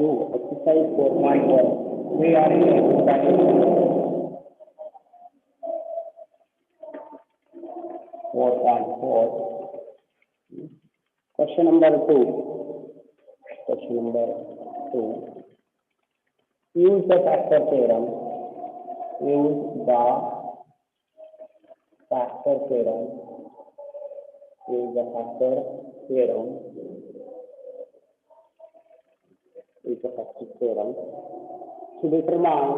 2, exercise 4.1. We are in exercise 4.4. Question number 2. Question number 2. Use the factor theorem. Use the factor theorem. Use the factor theorem. Use the factor theorem to determine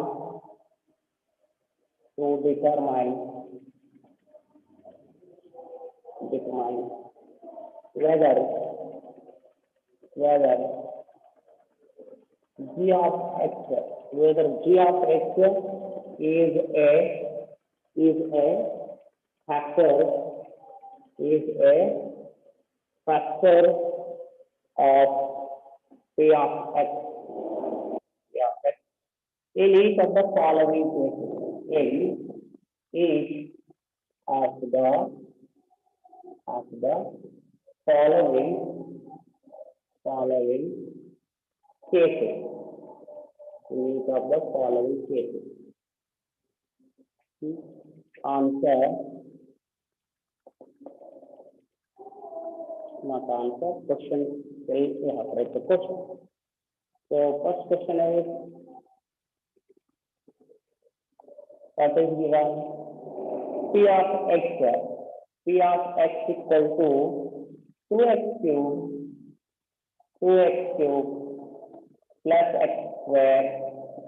whether g of x is a factor of p of x. In each of the following cases, in each of the following cases, question. We have to write the question. So first question is, what is given? P of x equal to 2x cube plus x square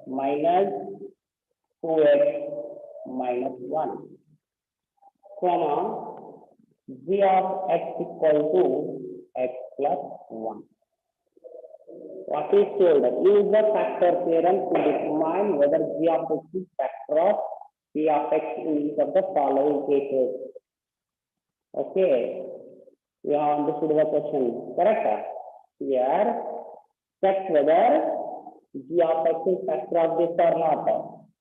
minus 2x minus 1, comma g of x equal to x plus 1. What is told? Use the factor theorem to determine whether g of x is factor of p of x in each of the following cases. Okay, we have understood the question, correct? Here, check whether g of x is factor of this or not.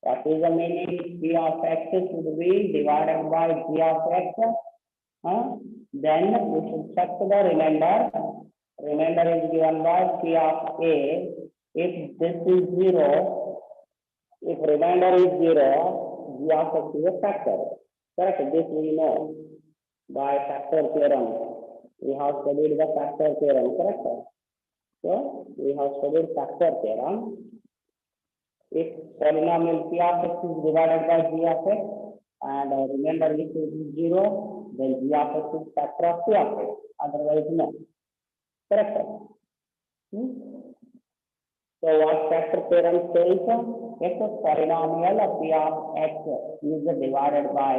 What is the meaning? P of x should be divided by g of x. Then we should check the remainder. Remainder is given by P of A. If this is 0, if remainder is 0, G of x is a factor. Correct? This we know by factor theorem. We have studied the factor theorem, correct? So, we have studied factor theorem. If polynomial P of x is divided by G of x and remainder is 0, then G of x is factor of P of x. Otherwise, no. Correct? So what factor theorem says? If a polynomial of P of x is divided by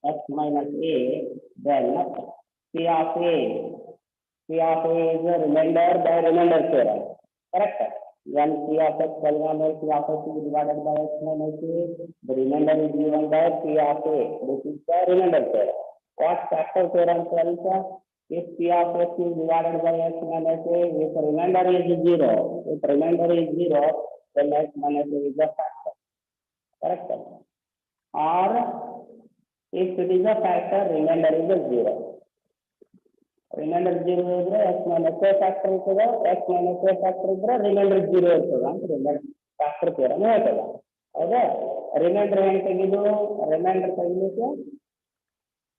x minus a, then P of a is a remainder by remainder theorem. Correct? When P of x polynomial P of x is divided by x minus a, the remainder is given by P of a. This is the remainder theorem. What factor theorem tells? If P of x is divided by x minus a, if remainder is 0, then x minus a is a factor. Correct? Or if it is a factor, remainder is a 0. Remainder 0 is x minus a factor is x minus a factor is remainder 0 is remainder factor theorem. Remainder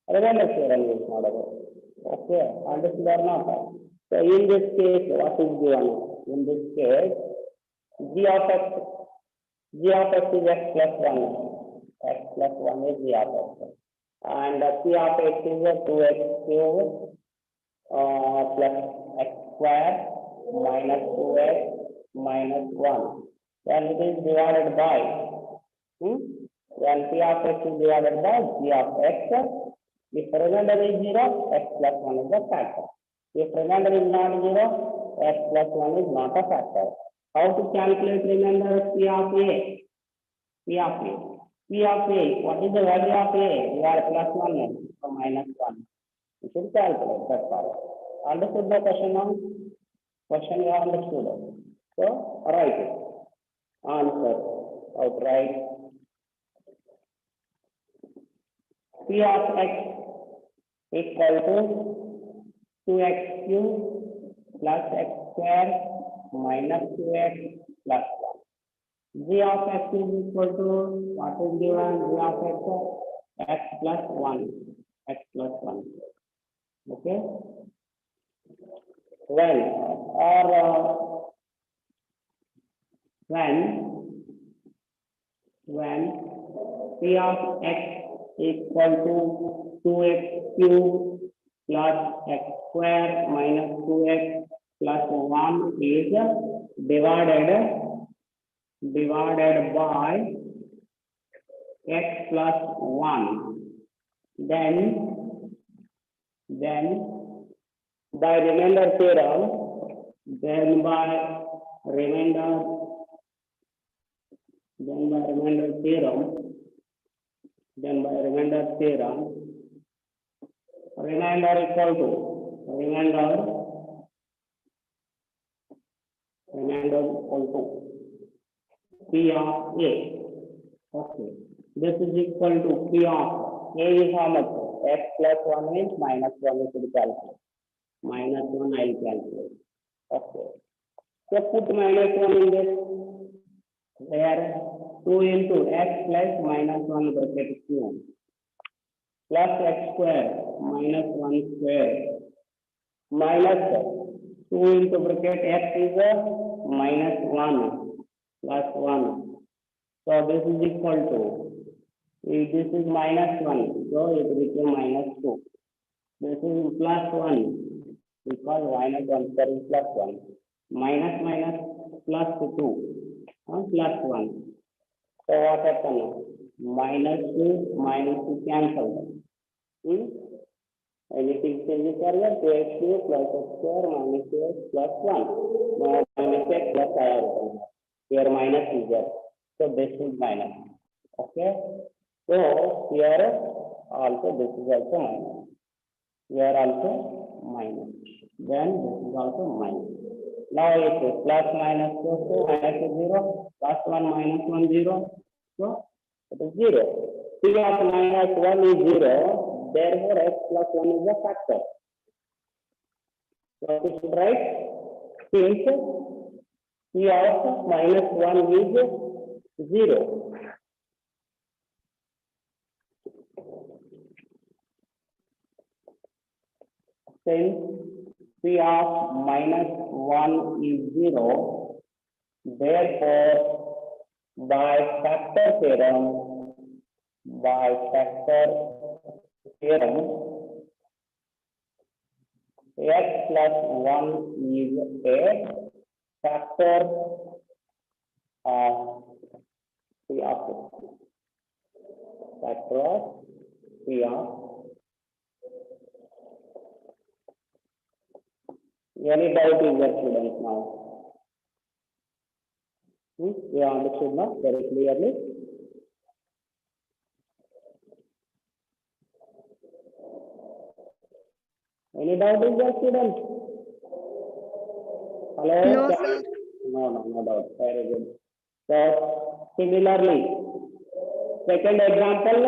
remainder theorem is not. Okay, understood or not? So in this case, what is given? In this case, g of x is x plus 1. X plus 1 is g of x. And p of x is 2x cube plus x square minus 2x minus 1. Then it is divided by, when p of x is divided by g of x, if remainder is 0, x plus 1 is a factor. If remainder is not 0, x plus 1 is not a factor. How to calculate remainder? P of a. What is the value of a? We are plus 1, so minus 1. You should calculate that part. Understood the question now? Question you have understood. So, write it. Answer. Outright. P of x equal to 2x cube plus x square minus 2x plus 1. G of x is equal to what is given? G of x plus 1. X plus 1. Okay. When P of x equal to 2x cube plus x square minus 2x plus 1 is divided by x plus 1, then by remainder theorem, remainder equal to P of A. Okay. This is equal to P of A is how much? X plus 1 is minus 1 is to be calculated. Minus 1 I will calculate. Okay. So put minus 1 in this. Where 2 into x plus minus 1 bracket cube plus x square minus 1 square minus 2 into bracket x is minus 1 plus 1. So this is equal to, this is minus 1, so it became minus 2. This is plus 1 because minus 1 is plus 1. Minus plus 2. Plus 1. So what happens? Minus 2 cancel. Anything changes here? 2x cube plus x square minus 2x plus 1. Now minus x plus I. Here minus is there. So this is minus. Okay. So here also this is also minus. Here also minus. Then this is also minus. Now it is plus minus goes to minus is 0, plus 1 minus 1 0, so it is 0. P of minus 1 is 0, therefore x plus 1 is a factor. So we should write since P of minus 1 is 0. Since P of minus 1 is 0, therefore by factor theorem, x plus 1 is a factor of P of P of. Any doubt is there, students, now? You understood now very clearly? Any doubt is there, students? Hello? No, sir. No doubt. Very good. So, similarly, second example,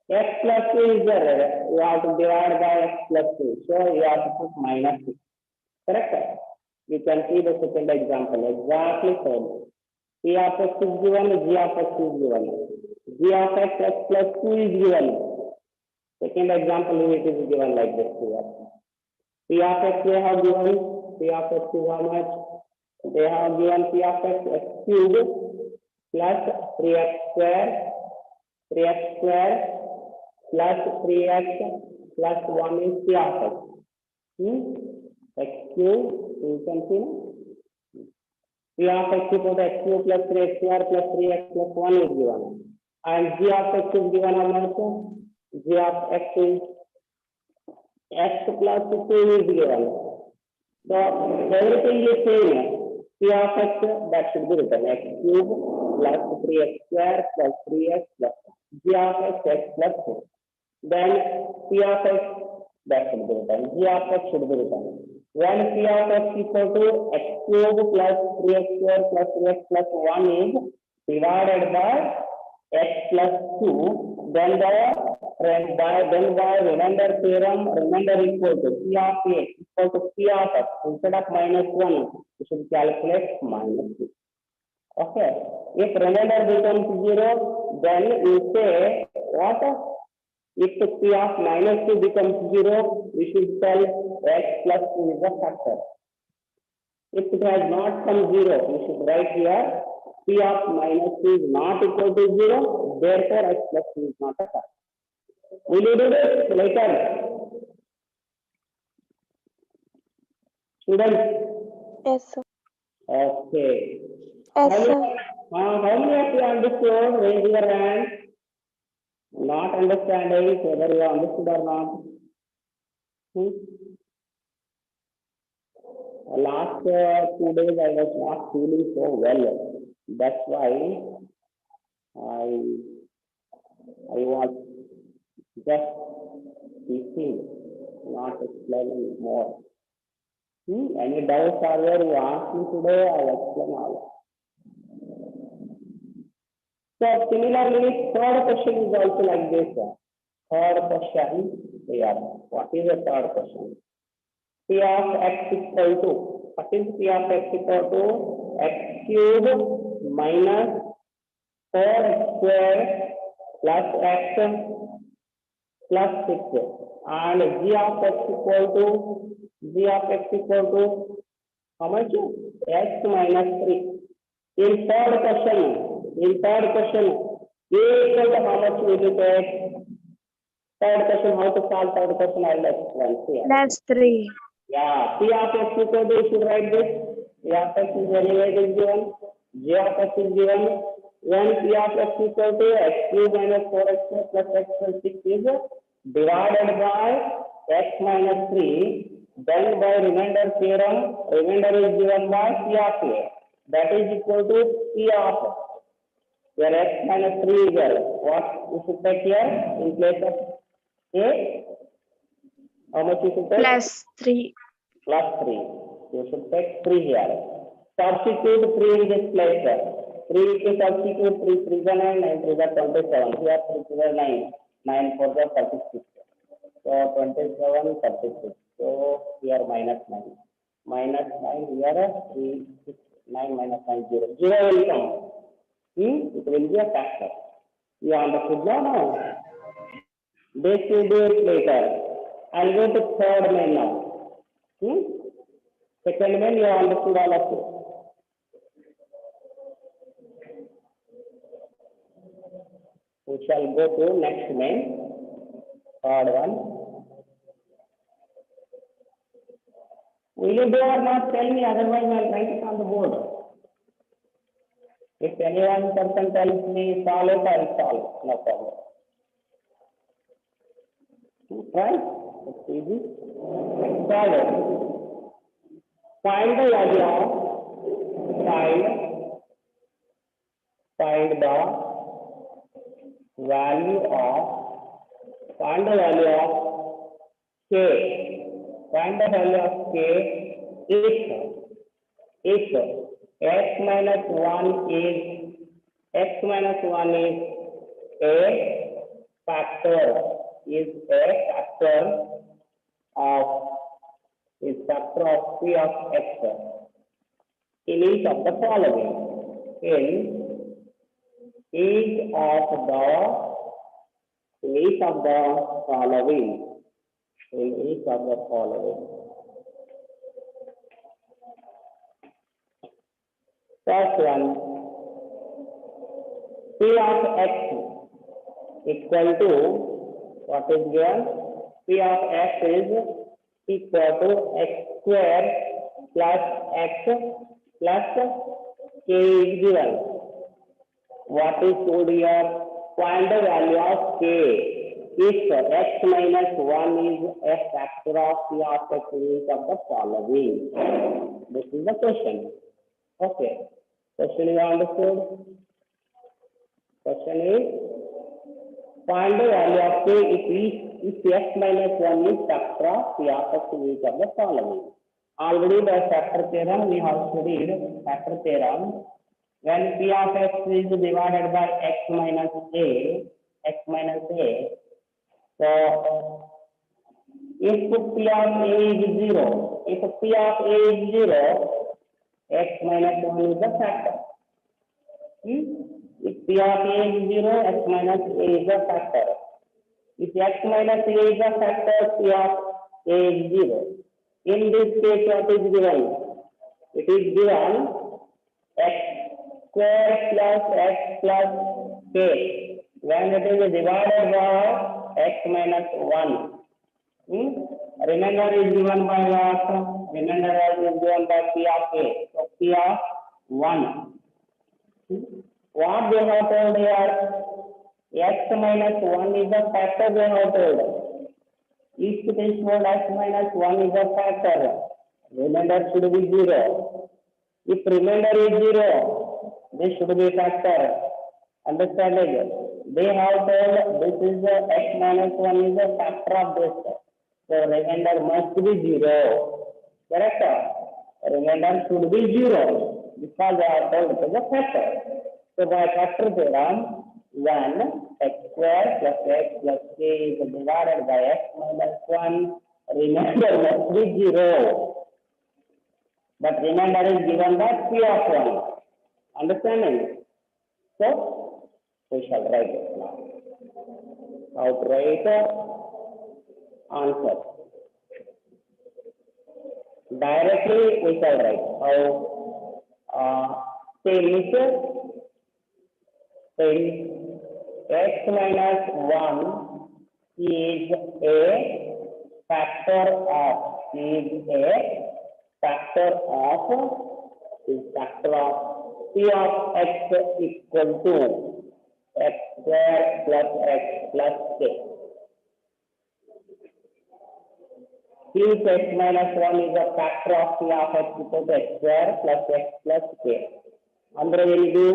x plus 2 is there. You have to divide by x plus 2. So, you have to put minus 2. Correct? You can see the second example. Exactly same. P of x is given, g of x is given. G of x, x plus 2 is given. Second example, it is given like this here. P of x they have given. P of x is how much? They have given P of x, x cube plus 3x square plus 3x plus 1 is P of x. X cube, you can see now. P of x equal to x cube plus 3x square plus 3x plus 1 is given. And g of x is given how much? G of x is x plus 2 is given. So everything is same. P of x that should be written x cube plus 3x square plus 3x plus 1. G of x plus 2. Then P of x that should be written. G of x should be written. When P of x equal to x cube plus 3x square plus 3x plus 1 is divided by x plus 2, then the And by remainder theorem, remainder equal to P of A equal to P of X. Instead of minus 1, you should calculate minus 2. Okay. If remainder becomes 0, then you say what? If the P of minus 2 becomes 0, we should tell X plus 2 is a factor. If it has not come 0, we should write here P of minus 2 is not equal to 0, therefore X plus 2 is not a factor. Will you do this later? Students? Yes, sir. Okay. Yes, How sir. many of you understood? Raise your hand. Not understanding whether you understood or not. Last 2 days I was not feeling so well. That's why I was just teaching, not explaining more. Any doubts are there? You ask me today, I'll explain all. So similarly, third question is also like this. Third question here. What is the third question? P of X equal to, what is P of X equal to? X cube minus 4x square plus x plus 6. And G of X equal to how much? X minus 3. In third question, A equal to how much will you take? Third question, how to solve third question, I'll explain. Plus 3. Yeah, P of X equal to, you should write this. P of X is anyway given. G of X is given. When P of X equal to X cube minus 4x plus x plus 6 is divided by X minus 3, then by remainder theorem, remainder is given by P of A. That is equal to P of X. Where X minus 3 is there. What you should take here in place of A? How much you should take? Plus 3. Plus 3. You should take 3 here. Substitute 3 in this place. 3 to substitute 3 3 is 9, 9 3 is 27. Here 3 is 9, 9 4 is 36. So 27, 36. So here minus 9. Minus 9 here 3, 6, 9 minus 9, 0. 0 will come. It will be a factor. You understood now? This will do it later. I'll go to third main now. Second main, you understood all of this. We shall go to next main. Third one. Will you do or not? Tell me, otherwise I'll write it on the board. If any one person tells me solve it, I'll solve. No problem. Right? It's easy. Solve it. Find the value of find the value of k. Find the value of k if x minus 1 is a factor of P of x in each of the following. In each of the following. First one, P of x equal to, what is given? P of x is equal to x square plus x plus k is given. What is told here? Find the value of k if x minus 1 is a factor of P of x in each of the following. This is the question. Okay. Question is understood? Question is, find the value of k if x minus 1 is factor of P of x in each of the following. Already by factor theorem, we have studied factor theorem. When P of x is divided by x minus a, So if P of A is 0, if P of A is 0, x minus 1 is the factor. If P of A is 0, x minus A is the factor. If x minus A is the factor, P of A is 0. In this case, what is given? It is given x square plus x plus k. When it is divided by x minus 1. Remainder is given by what? Remainder is given by P of A. So P of 1. What they have told here? X minus 1 is the factor they have told. If it is told x minus 1 is a factor, remainder should be 0. If remainder is 0, this should be factor. Understand it? They have told this is the x minus 1 is a factor of this. So remainder must be 0. Correct? Remainder should be 0 because they are told it is a factor. So by factor theorem, 1 x square plus x plus k is divided by x minus 1, remainder must be 0. But remainder is given by P of 1. Understanding? So we shall write it now. How to write answer? Directly we shall write. How? Since x minus 1 is a factor of P of x equal to x square plus x plus k. Since x minus 1 is a factor of P of x equal to x square plus x plus k. Andre will do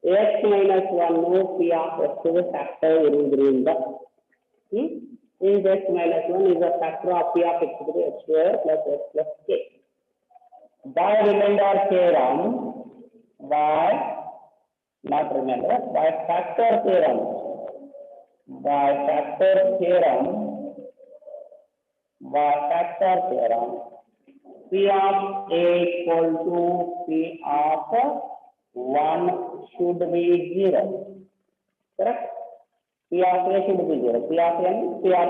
x minus 1 no P of x is a factor in Since x minus 1 is a factor of P of x equal to x square plus x plus k. By remainder theorem, by factor theorem, P of A equal to P of 1 should be 0. Correct? P of A should be 0. P of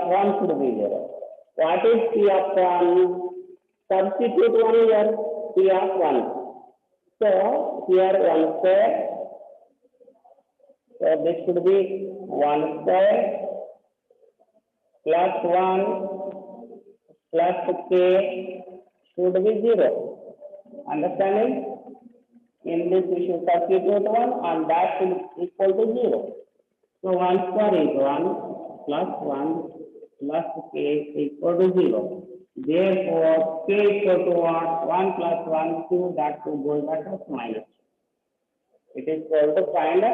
1 should be 0. What is P of 1? Substitute 1 here, P of 1. So here 1 square. So this should be 1 square plus 1 plus k should be 0. Understanding? In this we should substitute 1 and that should equal to 0. So 1 square is 1 plus k equal to 0. Therefore, k equal to what? 1 plus 1, 2, that should go back as minus. It is equal to find the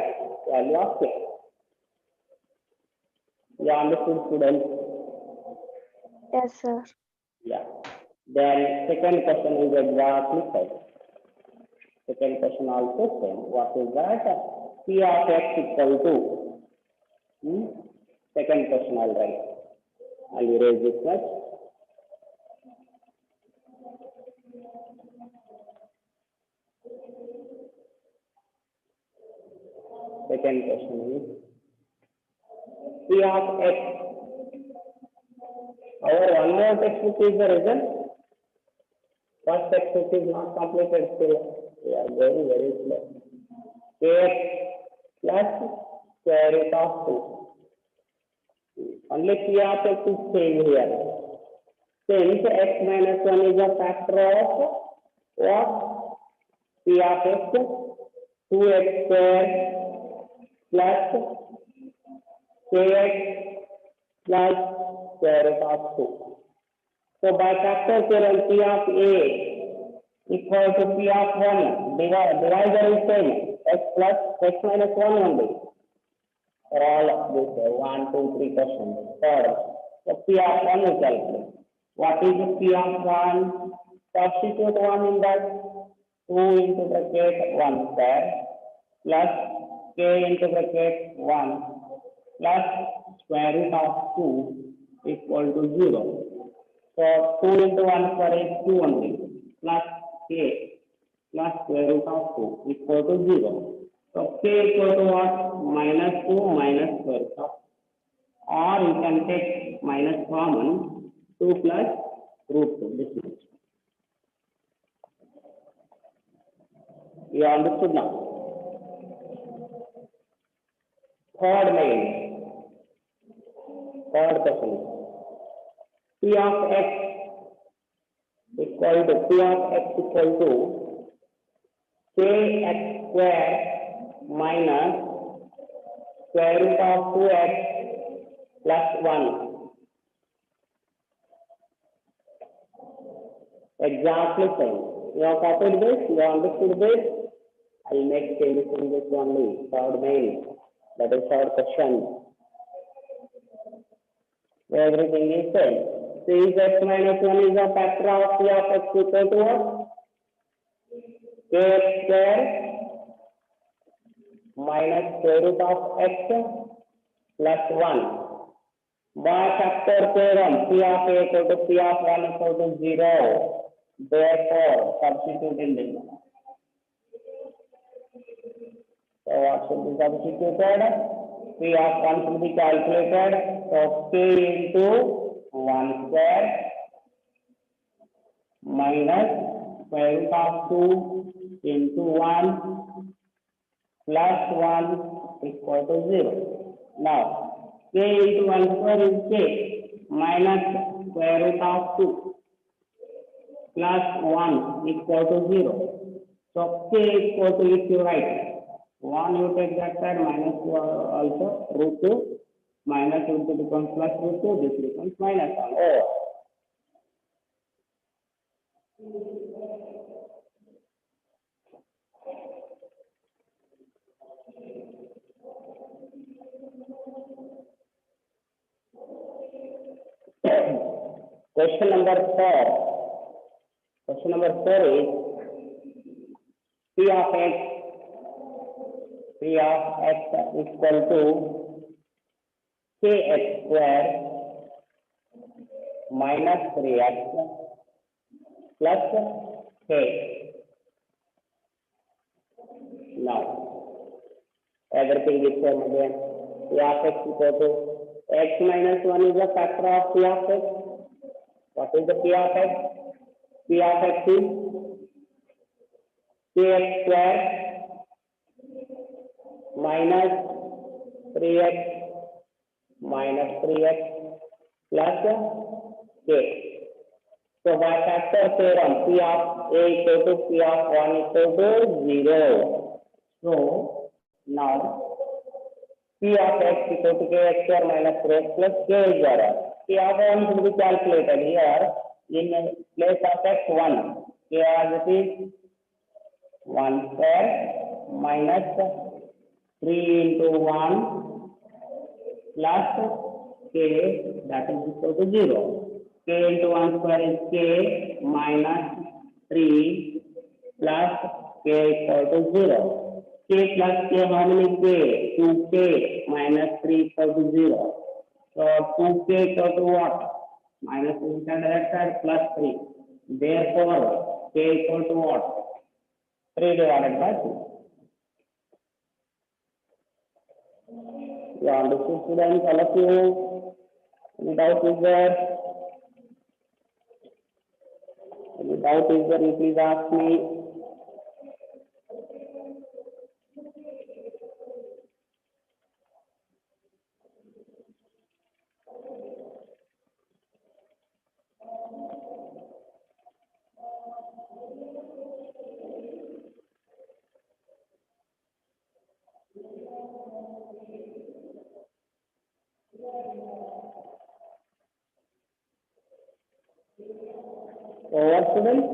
value of k. You understood, students? Yes, sir. Yeah. Then second question is exactly same. Second question also same. What is that? P of x equal to. Second question I'll write. I'll erase this much. Second question is P of x. Our one more textbook is the result. First textbook is not completed still. We are going very slow. Kx plus square root of 2. Only P of x is same here. Since x minus 1 is a factor of what? P of x 2x square plus kx plus square root of 2. So by factor theorem, P of A equal to P of 1, divisor is same, x minus 1 only. For all of this, 1, 2, 3 questions. Third, so P of 1 is calculated. What is the P of 1? Substitute 1 in that. 2 into bracket 1 square plus k into bracket 1 plus square root of 2 equal to 0. So 2 into 1 square is 2 only, plus k plus square root of 2 equal to 0. So k equal to what? Minus 2 minus square root of, or you can take minus common, 2 plus root 2. This much. You understood now? Third question. P of x equal to kx square minus square root of 2x plus 1. Exactly same. You have copied this, you have understood this. I will make changes in this only. Third main. That is third question. Everything is same. Cx minus 1 is a factor of P of x equal to what? Kx square minus square root of x plus 1. By factor theorem, P of a equal to P of 1 equal to 0. Therefore, substitute in this. So what should be substituted? P of 1 should be calculated. So k into 1 square minus square root of 2 into 1 plus 1 equal to 0. Now, k into 1 square is k minus square root of 2 plus 1 equal to 0. So, k equal to, if you write 1, you take that side, minus 2 also, root 2, minus root 2 becomes plus root 2, this becomes minus 1. Oh. Question number 4. Question number 4 is P of x equal to kx square minus 3x plus k. Now, everything is same again. P of x equal to x minus 1 is a factor of P of x. What is the P of x? P of x is kx square minus 3x plus k. So by factor theorem, P of a equal to P of 1 equal to 0. So now P of x equal to kx square minus 3x plus k is there. P of 1 should be calculated here in place of x 1. K as it is 1 square minus 3 into 1 plus k, that is equal to 0. K into 1 square is k minus 3 plus k equal to 0. K plus k, how many k? 2k minus 3 equal to 0. So 2k equal to what? Minus inside that side plus 3. Therefore, k equal to what? 3 divided by 2. You understood, students, all of you? Any doubt is there? Any doubt is there? You please ask me. Over, students.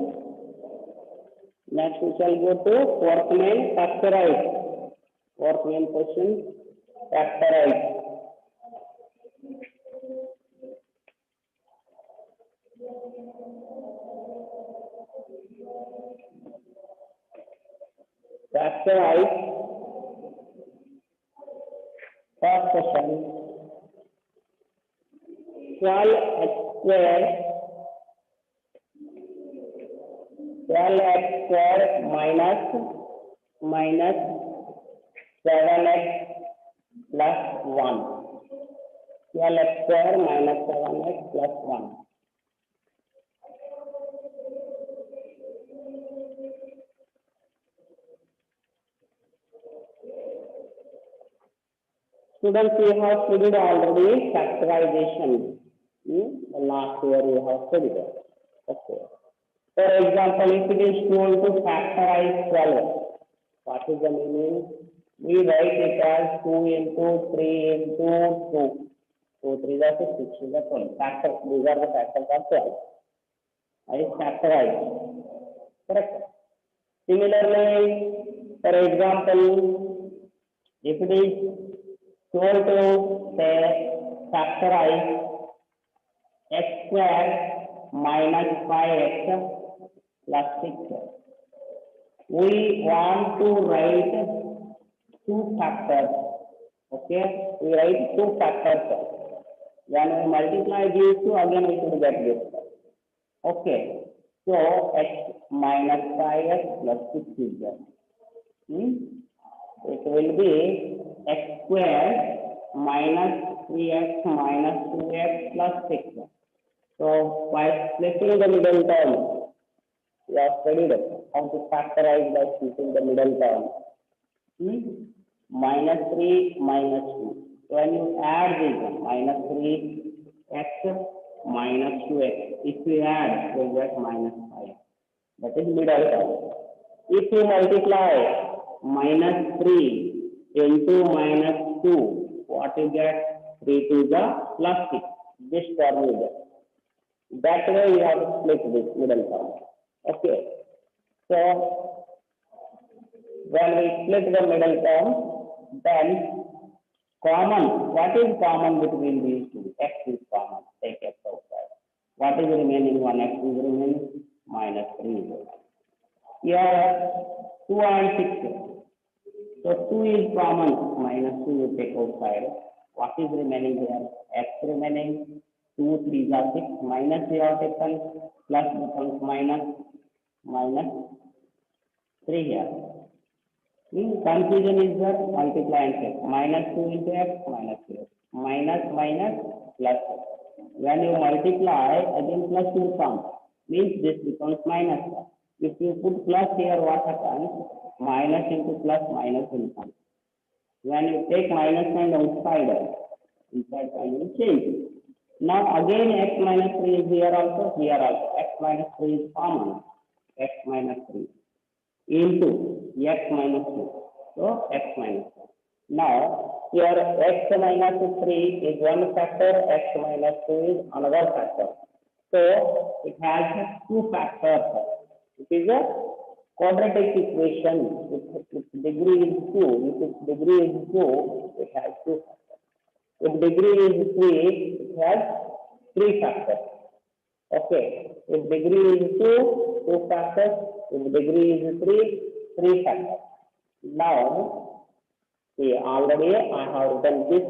Next we shall go to fourth main, factorize. Fourth main question, factorize. Factorize. First question, 12x square 12x square minus 7x plus 1. 12x square minus 7x plus 1. Students, we have studied already factorization. The last year we have studied it. Okay. For example, if it is told to factorize 12, what is the meaning? We write it as 2 into 3 into 2. 2, 3 is 6 is 12. Factor, these are the factors of 12. That is factorized. Correct. Similarly, for example, if it is told to say factorize x square minus 5x plus 6. We want to write two factors. Okay, we write two factors. When we multiply these two, again we should get this. Okay, so x minus 5x plus 6 is there. It will be x square minus 3x minus 2x plus 6. So by splitting the middle term, we have studied how to factorize by splitting the middle term. Minus 3 minus 2. When you add this minus 3x minus 2x, if you add, you get minus 5. That is middle term. If you multiply minus 3 into minus 2, what you get? 3 to the plus 6. This term you get. That way you have to split this middle term. Okay. So when we split the middle term, then common. What is common between these two? X is common. Take x outside. What is the remaining one? X is remaining minus 3. Here 2 and 6. So 2 is common. Minus 2 you take outside. What is remaining here? X remaining. 2, 3 are 6. Minus you have taken. Plus becomes minus 3 here. Confusion is that multiply and take. Minus 2 into x minus 2. Minus plus. When you multiply, again plus will come. Means this becomes minus. If you put plus here, what happens? Minus into plus minus will come. When you take minus and outside, inside sign will change. Now again x minus 3 is here also. X minus 3 is common. X minus 3 into x minus 2. So x minus 2. Now here x minus 3 is one factor, x minus 2 is another factor. So it has two factors. It is a quadratic equation. If its degree is 2, if its degree is 2, it has two factors. If degree is 3, it has three factors. Okay. If degree is 2, two factors. If degree is 3 factors. Now, see, already I have done this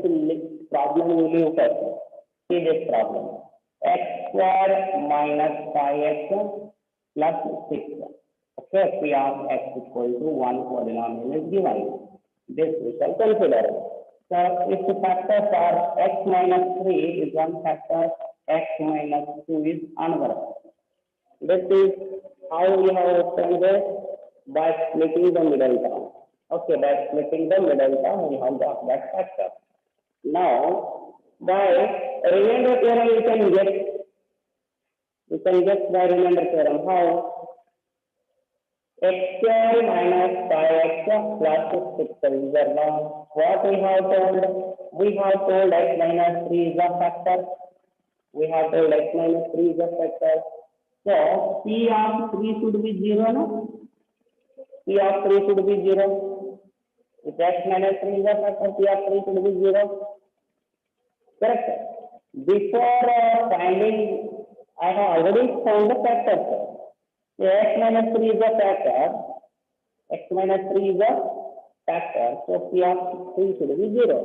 problem. Will you first see this problem? X square minus 5x plus 6. Okay, P of x equal to 1 polynomial is given. This we shall consider. So, if the factors are x minus 3 is one factor, x minus 2 is another. This is how we have obtained this by splitting the middle term. Okay, by splitting the middle term, we have got that factor. Now, by remainder theorem, we can get by remainder theorem. How? X square minus 5x plus 6 is the norm. What we have told? We have told x minus 3 is a factor. We have told x minus 3 is a factor. So, P of 3 should be 0, no? P of 3 should be 0. If x minus 3 is a factor, P of 3 should be 0. Correct? Before finding, I have already found the factors. So, x minus 3 is a factor. X minus 3 is a factor. So, P of 3 should be 0.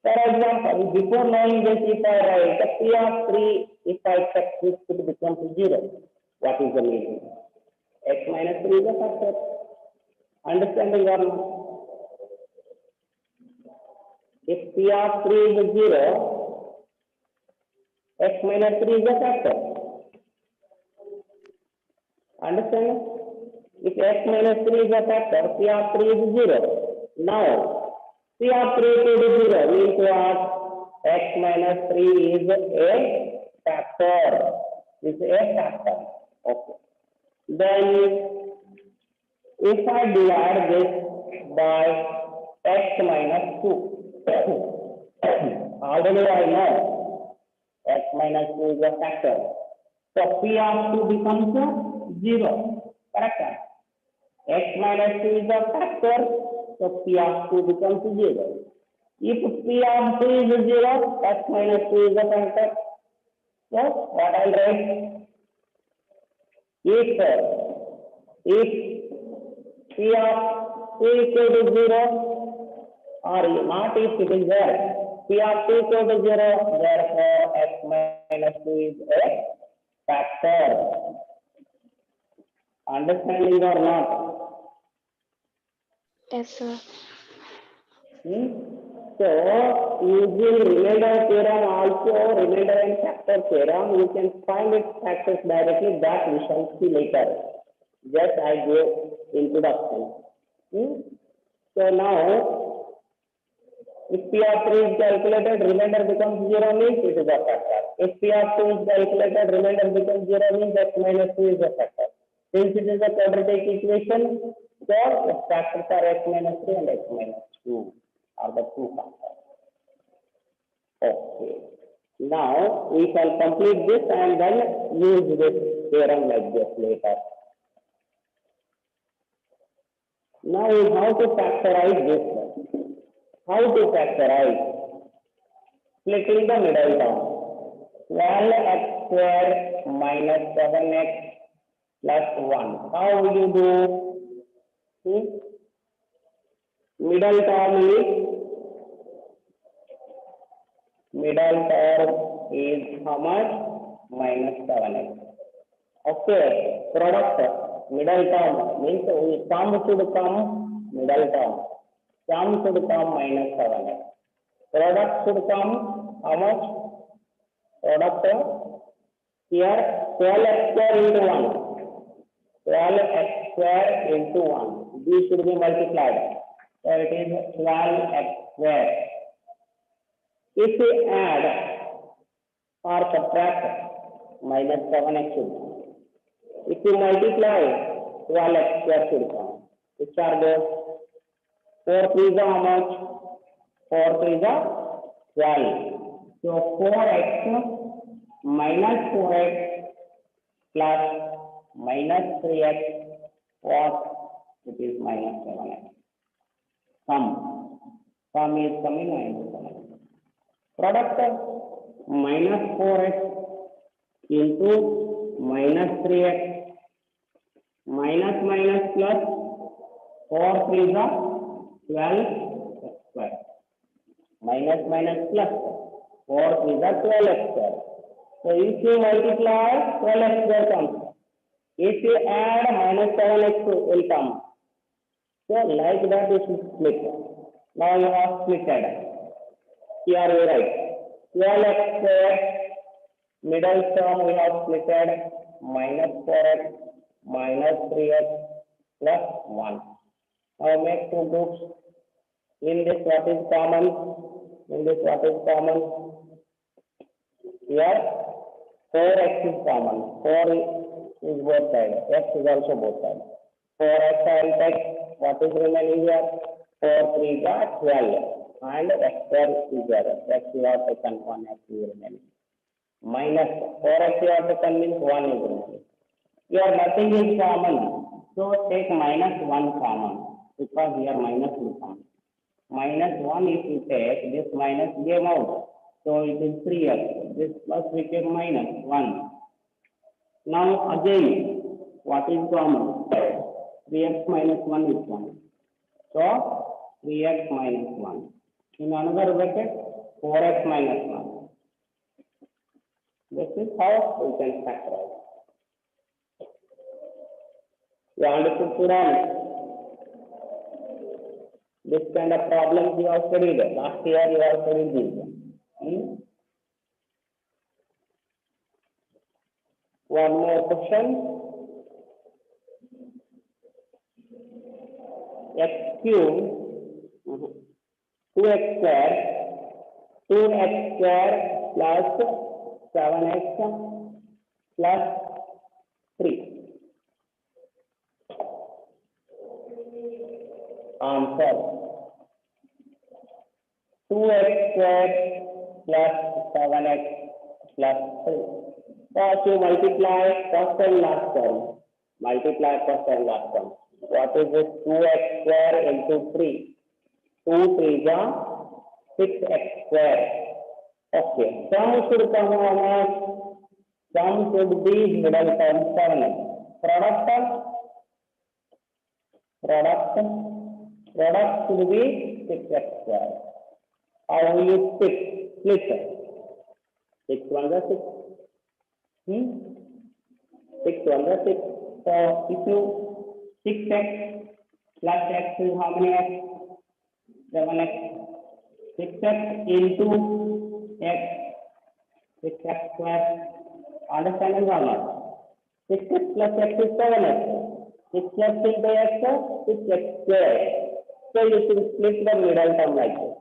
For example, before knowing this, if I write the P of 3, if I check this, it becomes 0. What is the meaning? X minus 3 is a factor. Understanding or not? If P of 3 is 0, X minus 3 is a factor. Understand? If X minus 3 is a factor, P of 3 is 0. Now, P of 3 to 0 means what? X minus 3 is a factor. Is a factor. Okay. Then, if I divide this by x minus 2, already I know x minus 2 is a factor. So P of 2 becomes 0. Correct? X minus 2 is a factor, so P of 2 becomes 0. If P of 2 is 0, x minus 2 is a factor. So what I'll write? If P of 2 equal to 0 or not if it is there, P of 2 equal to 0, therefore x minus 2 is a factor. Understanding or not? Yes, sir. So, using remainder theorem also, remainder and factor theorem, you can find its factors directly, that we shall see later. Just I give introduction. So now, if P of 3 is calculated, remainder becomes 0 means it is a factor. If P of 2 is calculated, remainder becomes 0 means x minus 2 is a factor. Since it is a quadratic equation, so the factors are x minus 3 and x minus 2 are the two factors. Okay. Now we shall complete this and then use this theorem like this later. Now how to factorize this? How to factorize? Splitting the middle term. 12x square minus 7x plus 1. How will you do? Middle term is how much? Minus 7x. Okay. Product, middle term means sum should come middle term. Sum should come minus 7x. Product should come how much? Product here 12x square into 1. 12x square into 1. These should be multiplied. So it is 12x square. If we add or subtract, minus 7x should come. If you multiply, 12x square should come. Which are those? 4 3 is how much? 4 3 is 12. So 4x minus 4x plus minus 3x, what? It is minus 7x. Sum is coming minus 7x. Product minus 4x into minus 3x minus plus 4 3 is 12x square. Minus plus 4 3 is 12x square. So if you multiply, 12x square comes. If you add, minus 7x will come. So like that you should split. Now you have splitted. Here you write 12x square, middle term we have splitted, minus 4x minus 3x plus 1. Now make two groups. In this what is common? Here 4x is common. 4 is both sides. X is also both sides. 4x I will take. What is remaining here? 4 3 is 12. And x square is there. X you have taken 1, x is remaining. Minus 4x you have taken means 1 is remaining. Here nothing is common. So take minus 1 common. Because here minus will come. Minus 1 if you take, this minus came out. So it is 3x. This plus became minus 1. Now again, what is common? 3x minus 1 is 1. So 3x minus 1. In another bracket, 4x minus 1. This is how we can factorize. You understood, students? This kind of problems you have studied. Last year you have studied this. One more question. X cube 2x square plus 7x plus 3. Answer 2x square plus 7x plus 3. First you multiply first and last term. Multiply first and last term. What is this? 2x square into 3. 2 3 is 6x square. Okay. Sum should come on. Sum should be middle term 7x. Product should be 6x square. How will you split? 6 1 is 6. 6 1 is 6. So if you 6x plus x is how many x? 7x. 6x into x, 6x square. Understanding or not? 6x plus x is 7x. 6x into x, 6x square. So you should split the middle term like this.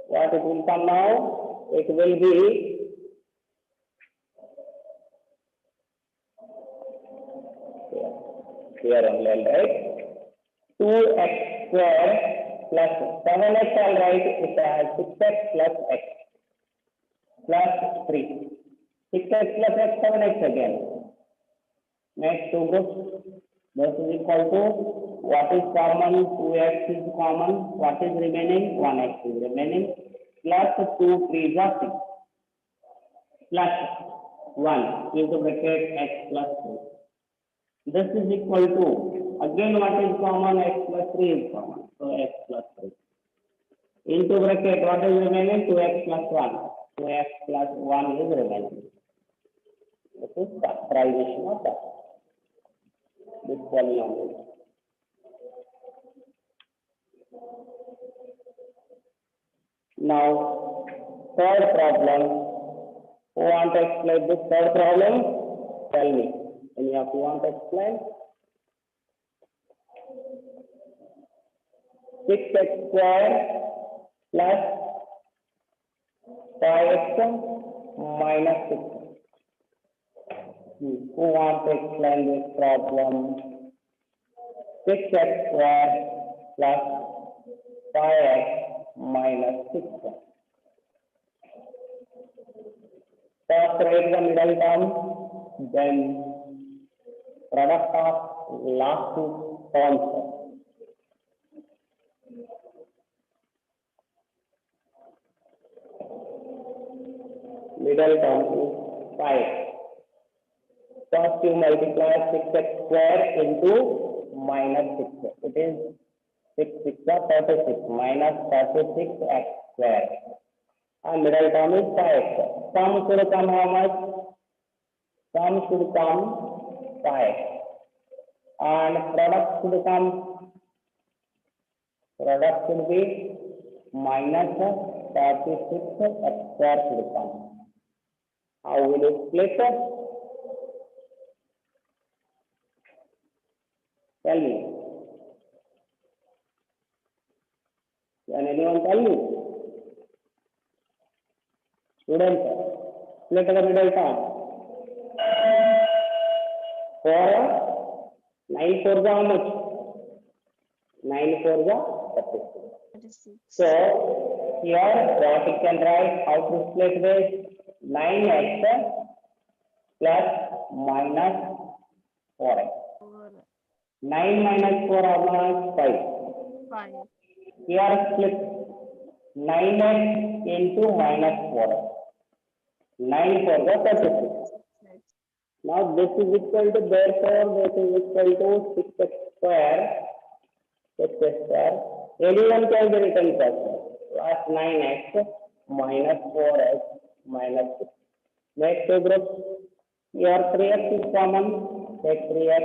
What it will come now? It will be here only, right? 2x square plus 7x, all right, it has 6x plus x plus 3. 6x plus x, 7x again. Next two groups. This is equal to what is common? 2x is common. What is remaining? 1x is remaining. Plus 2 3 is 6. Plus 1 is the bracket x plus 2. This is equal to, again what is common? X plus 3 is common. So x plus 3. Into bracket, what is remaining? 2x plus 1. 2x plus 1 is remaining. This is factorization of that. This polynomial. Now, third problem. Who want to explain this third problem? Tell me. Any of you want to explain? 6x square plus 5x minus 6. Who want to explain this problem? 6x square plus 5x minus 6. First write the middle term, then product of last two terms. Middle term is 5. First you multiply 6x square into minus 6. It is 6 6 36 minus 36x square. And middle term is 5x. Sum should come how much? Sum should come 5. And product should be minus 36x square should come. How will you split it? Tell me. Can anyone tell me? Students, split the middle term. 4, 9 4 how much? 9 4 36. So, here what you can write, how to split this? 9x plus minus 4x. 9 minus 4 how much? 5. Here split 9x into minus 4x. 9 4 36. Now this is equal to, therefore this is equal to 6x square Anyone can be written as plus 9x minus 4x minus 6. Next two groups. Here 3x is common. Take 3x.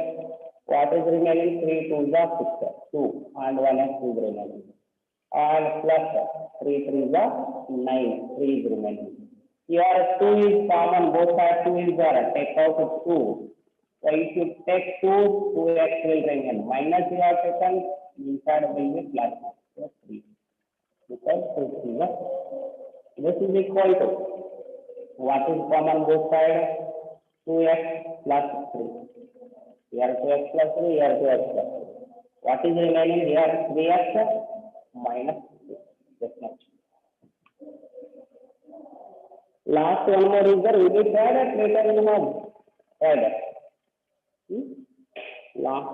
What is remaining? 3 2 is 6. 2 and 1x is remaining. And plus 3 3 is 9. 3 is remaining. Here 2 is common. Both sides 2 is there. Take out 2. So if you take 2, 2x will remain. Minus you have taken, inside will be plus. So 3. Because this is equal to what is common both sides? 2x plus 3. Here 2x plus 3, here 2x plus 3. What is remaining here? 3x minus 6. This much. Last one more is there. We will try that later in home. Try that. Last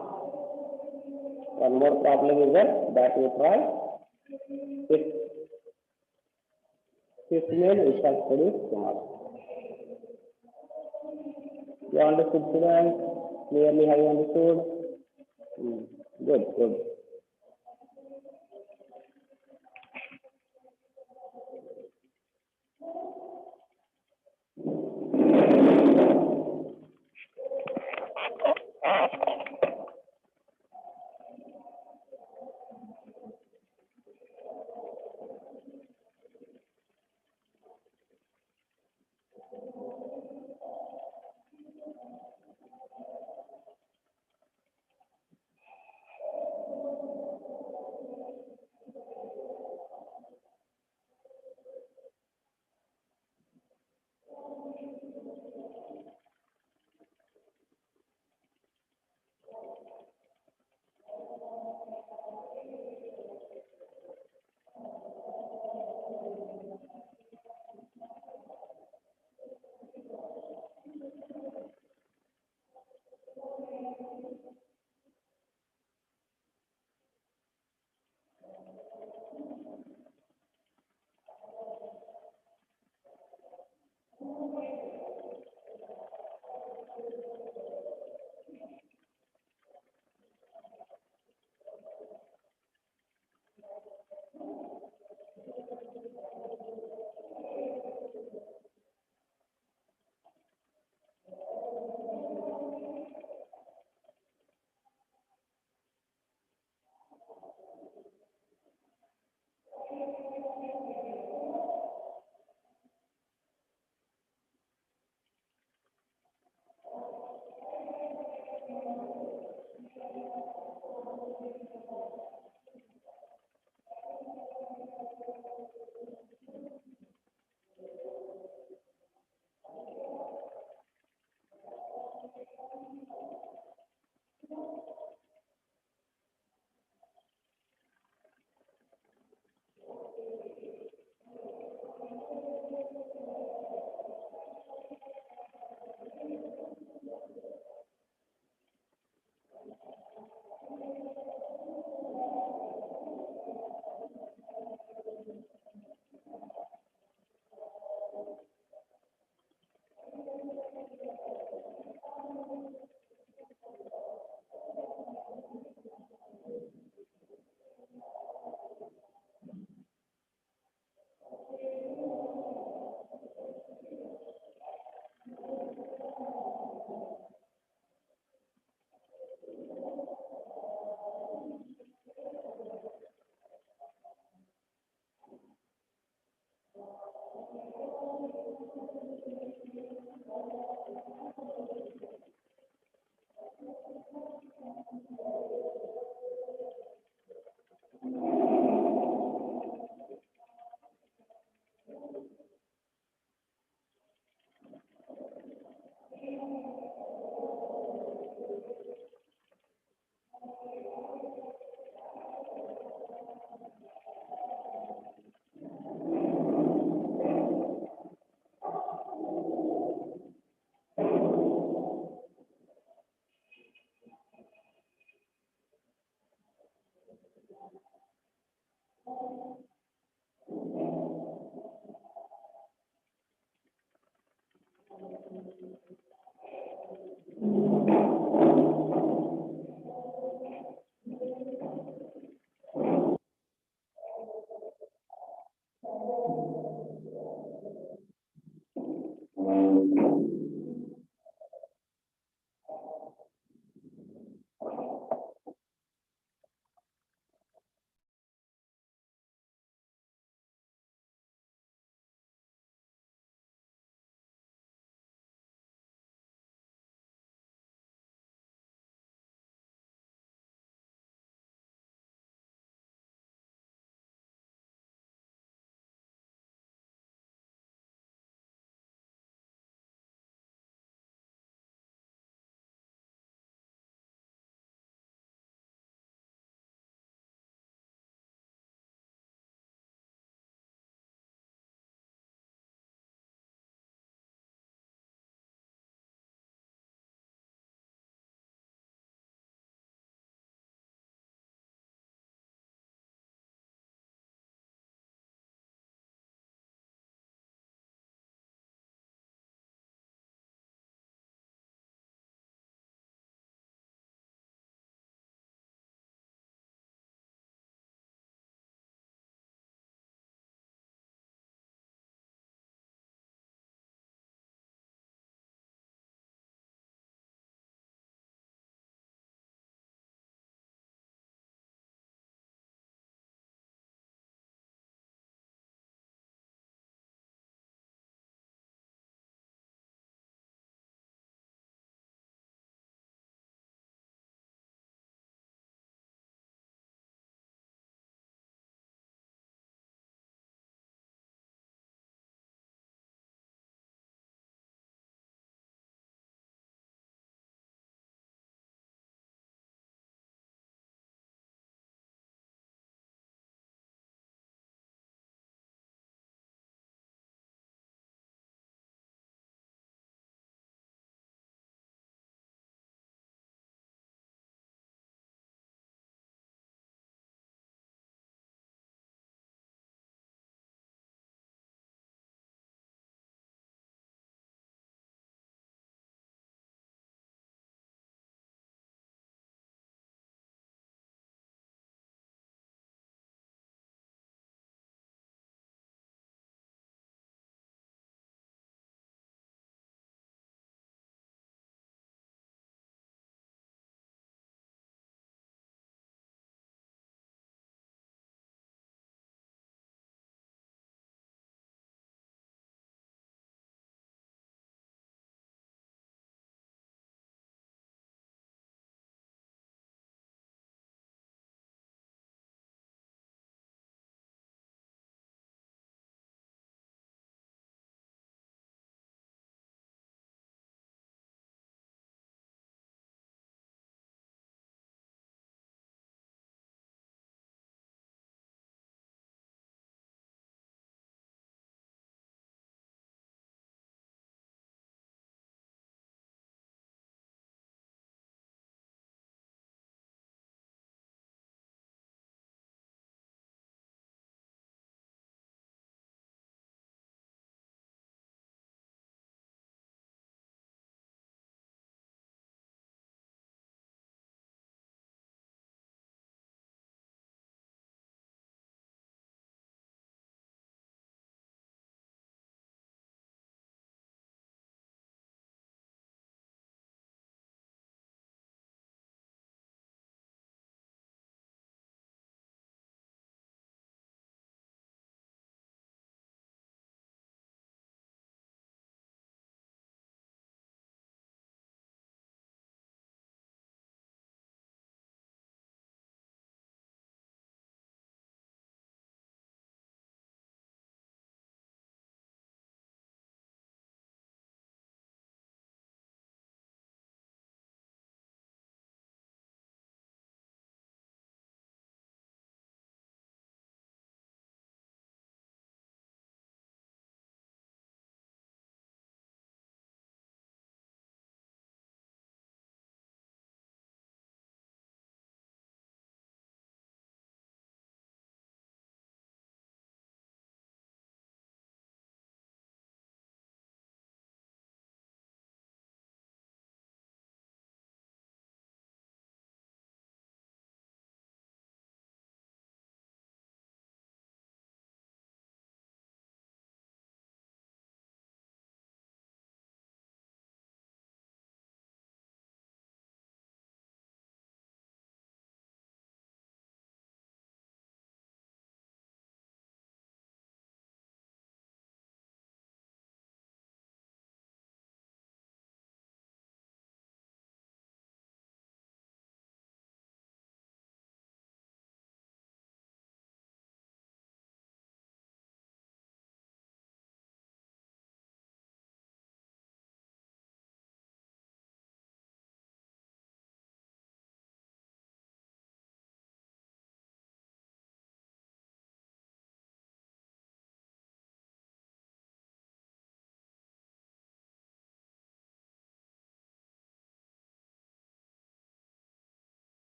one more problem is there that we try. Fifth mail we shall study tomorrow. You understood, students? Clearly have you understood? Good, good.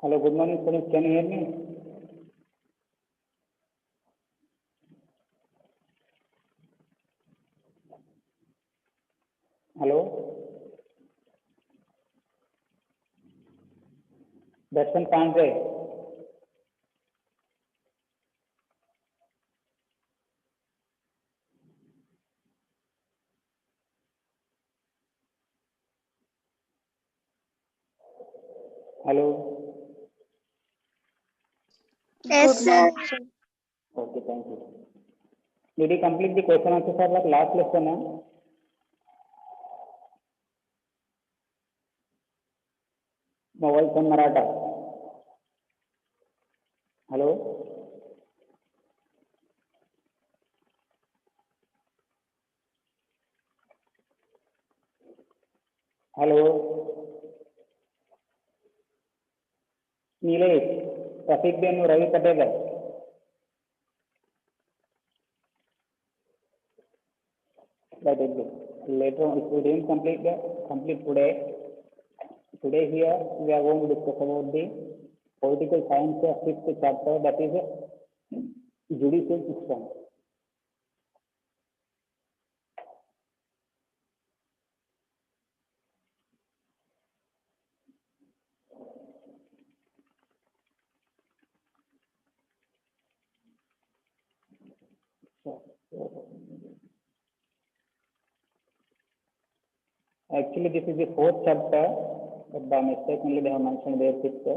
Hello, good morning, students. Can you hear me? Hello? Darshan Pandey. Hello? Yes, Good sir. morning, sir. Okay, thank you. Did you complete the question answer for that last lesson? Mobile phone Maratha. Hello? Hello? Nilesh, Rafiq Benu, Ravi Patel. That is it. Later on, if we didn't complete today here we are going to discuss about the political science fifth chapter, that is judicial system. Actually, this is the fourth chapter, but by mistake only they have mentioned their fifth.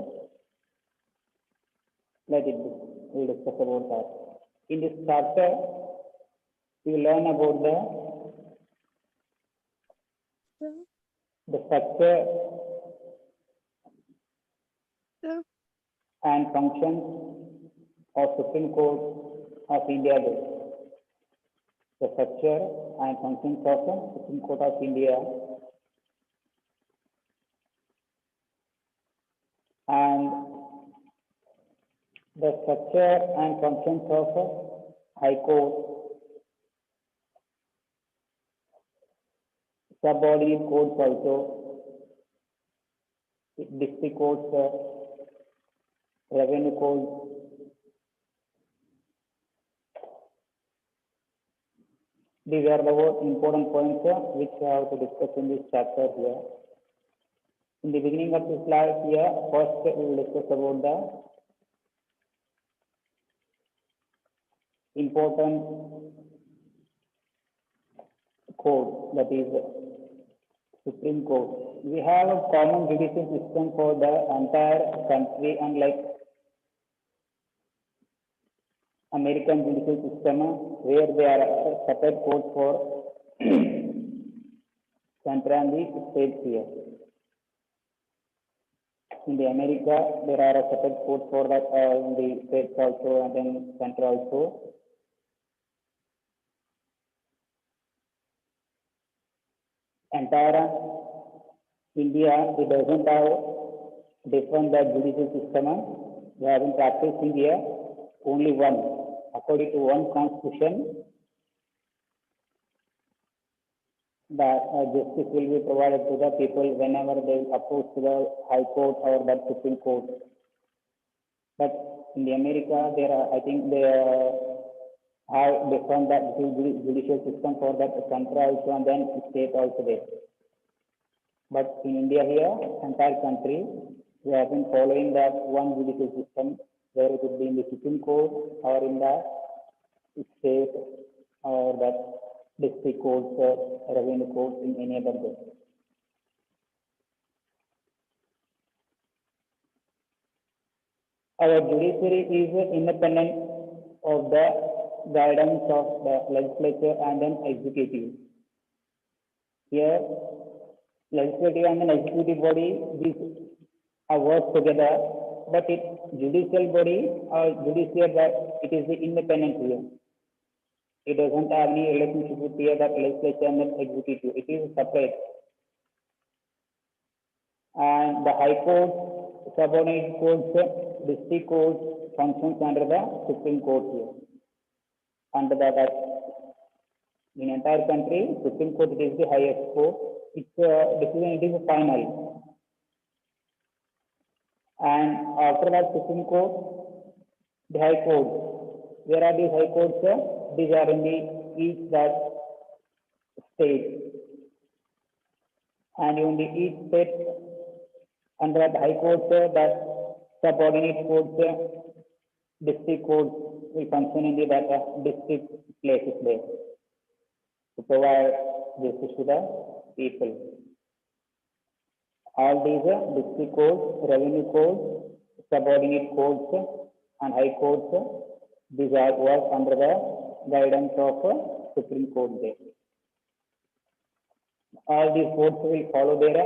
Let it be. We will discuss about that. In this chapter, we will learn about the structure and functions of Supreme Court of India. The structure and functions of the Supreme Court of India, and the structure and functions of High Court, subordinate courts also, district courts, revenue courts. These are the most important points which we have to discuss in this chapter here. In the beginning of this slide here, first we will discuss about the important code, that is Supreme Court. We have a common judicial system for the entire country, unlike American judicial system, where there are separate courts for central and the states here. In the America, there are a separate courts for that in the states also, and then central also. Entire India, it doesn't have different the judicial system. We have in practice in India only one. According to one constitution, that justice will be provided to the people whenever they approach to the High Court or the Supreme Court. But in the America, there are, I think they have different that judicial system for that central also and then state also there. But in India here, entire country, we have been following that one judicial system, where it would be in the Supreme Court or in the state or that district courts or revenue courts in any other way. Our judiciary is independent of the guidance of the legislature and then executive. Here, legislative and then executive body, these are work together, but it judicial body or judiciary, that it is the independent here. It doesn't have any relationship with here that legislature and then executive. It is separate. And the High Court, subordinate courts, district courts functions under the Supreme Court here. Under that, in entire country, Supreme Court it is the highest court. Its decision it is final. And after that Supreme Court, the High Court. Where are these High Courts? These are in the each that state, and in the each state under the High Court, that subordinate courts, district courts will function in the that district places there to provide justice to the people. All these district courts, revenue courts, subordinate courts, and high courts, these are work under the guidance of Supreme Court there. All these courts will follow their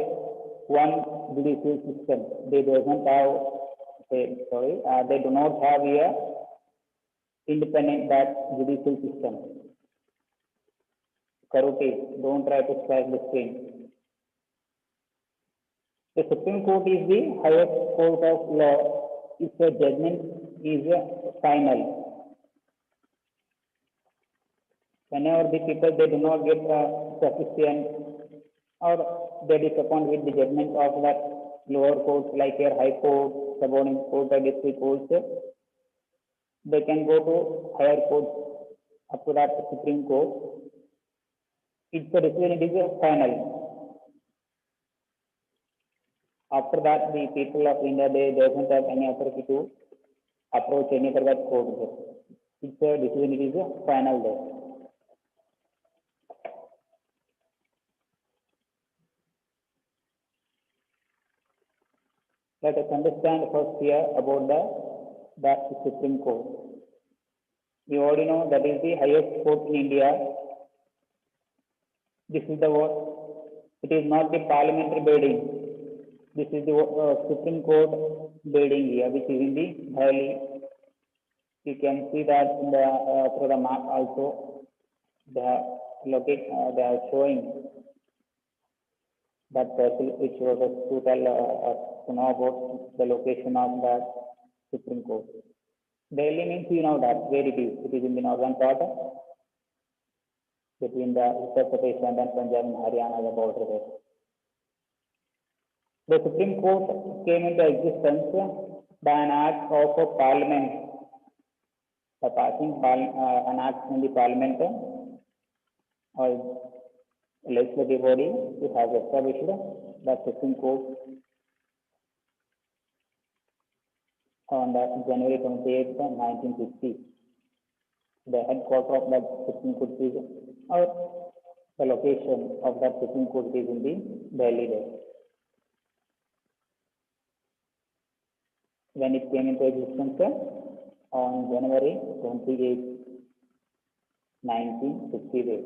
one judicial system. They do not have, they do not have a independent that judicial system. Karuti, don't try to scratch the screen. The Supreme Court is the highest court of law. Its judgment is final. Whenever the people they do not get sufficient or they disappoint with the judgment of that lower courts like your high court, subordinate court, or district courts, they can go to higher courts up to that Supreme Court. Its decision is final. After that, the people of India they don't have any authority to approach any other court. Its decision is final there. Let us understand first here about the Supreme Court. You already know that is the highest court in India. This is the what? It is not the parliamentary building. This is the Supreme Court building here, which is in the Delhi. You can see that in the through the map also. They are showing that which was to tell to know about the location of that Supreme Court. Delhi means you know that where it is. It is in the northern part between the Uttar Pradesh and Punjab and Haryana, the border there. The Supreme Court came into existence by an act of a Parliament, by passing an act in the Parliament or legislative body. It has established the Supreme Court on January 28, 1950. The headquarters of that Supreme Court is, or the location of that Supreme Court is in the Delhi there. When it came into existence on January 28, 1950 there.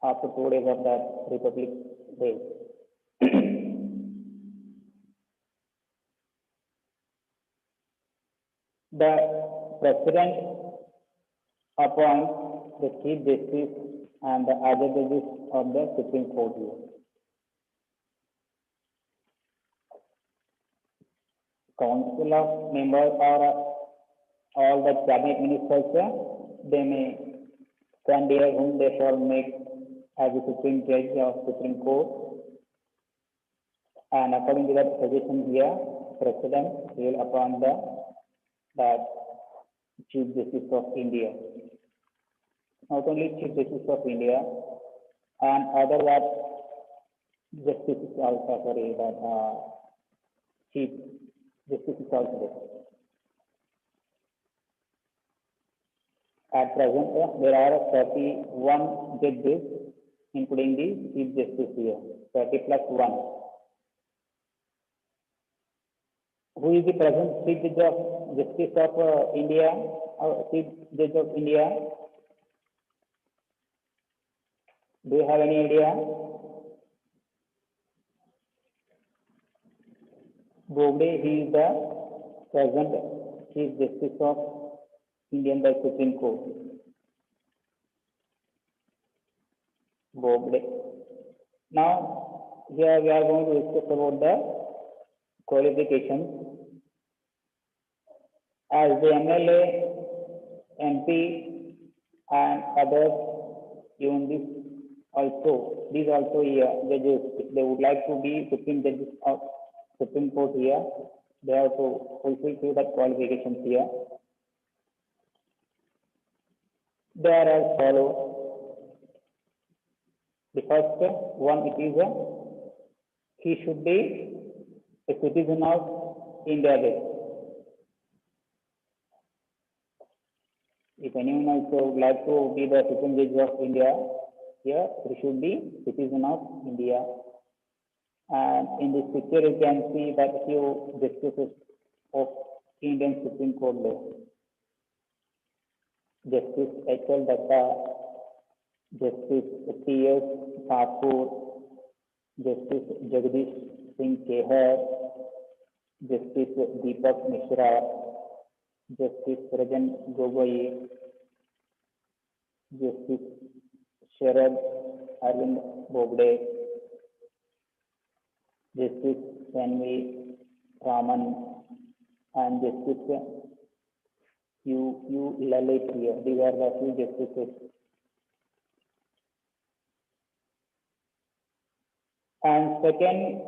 After 2 days of that Republic Day. The President appoints the Chief Justice and the other judges of the Supreme Court here. Council of members or all the cabinet ministers, they may stand here whom they shall make as the Supreme Judge of Supreme Court. And according to that suggestion here, President will appoint the Chief Justice of India. Not only Chief Justice of India, and other that Justice also, sorry, that Chief Justice is also there. At present, there are 31 judges, including the Chief Justice here, 30 plus 1. Who is the present Chief Justice of India, or Chief Judge of India? Do you have any idea? Bobde, he is the present Chief Justice of Indian by Supreme Court. Bobde. Now, here we are going to discuss about the qualifications. As the MLA, MP, and others, even this Also, these also here judges, if they would like to be Supreme Judges of Supreme Court here, they have to fulfill few that qualifications here. They are as follows. The first one, it is he should be a citizen of India. If anyone also would like to be the Supreme Judge of India, here he should be citizen of India. And in this picture, you can see that few justices of Indian Supreme Court law. Justice H.L. Datta, Justice T.S. Thakur, Justice Jagdish Singh Kehar, Justice Deepak Mishra, Justice Rajan Gogoi, Justice Sharad Arvind Bobde, Justice N.V. Raman, and Justice U. Lalit here. These are the few justices. And second,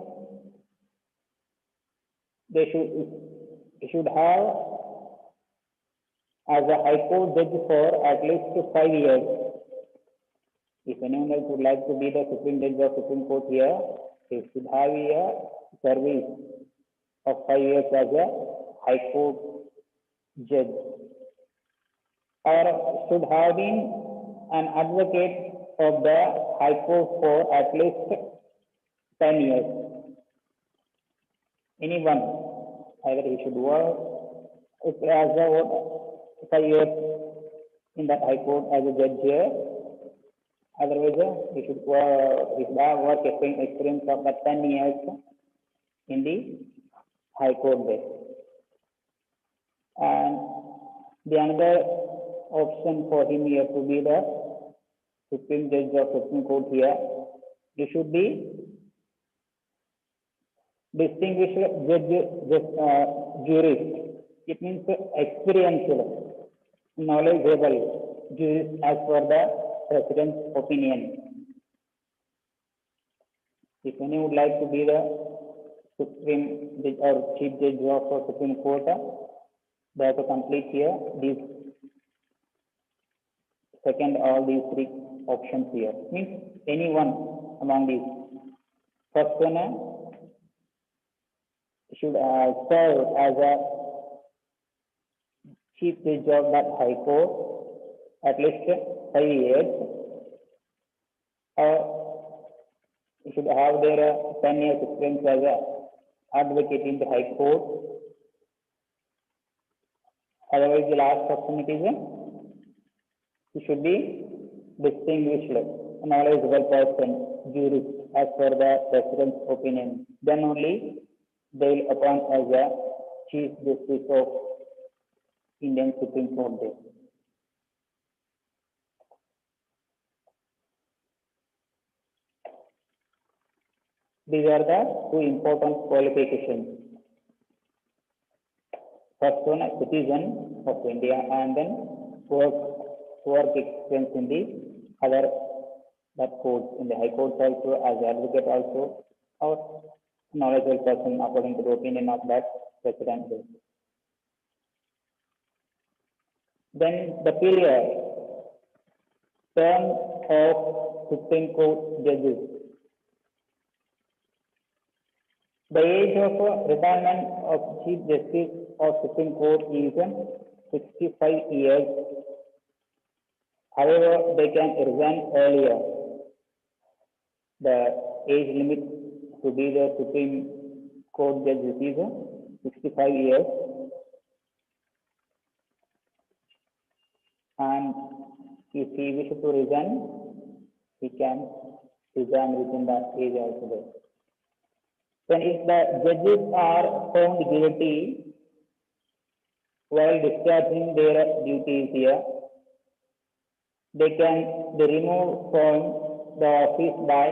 they should have as a High Court judge for at least 5 years. If anyone else would like to be the Supreme Judge of Supreme Court here, they should have a service of 5 years as a High Court judge, or should have been an advocate of the High Court for at least 10 years. Anyone, either he should work as a 5 years in that High Court as a judge here. Otherwise, he should have work experience of 10 years in the High Court there. And the another option for him here to be the Supreme Judge of Supreme Court here, he should be distinguished jurist. It means experienced, knowledgeable jurist as per the President's opinion. If any would like to be the Supreme Judge or Chief Judge of Supreme Court, they have to complete here these all these 3 options here. Means anyone among these. First one should serve as a Chief Judge of that High Court at least 5 years, or should have their 10 years experience as an advocate in the High Court. Otherwise, the last option it is he should be distinguished, knowledgeable person, jurist as per the President's opinion. Then only they will appoint as a Chief Justice of Indian Supreme Court there. These are the 2 important qualifications. First one, a citizen of India, and then work experience in the other courts, in the High Court also, as an advocate also, or knowledgeable person according to the opinion of that President. Then the period, term of Supreme Court judges. The age of retirement of Chief Justice of Supreme Court is 65 years. However, they can resign earlier. The age limit to be the Supreme Court judge is 65 years. And if he wishes to resign, he can resign within that age also. Then if the judges are found guilty while discharging their duties here, they can be removed from the office by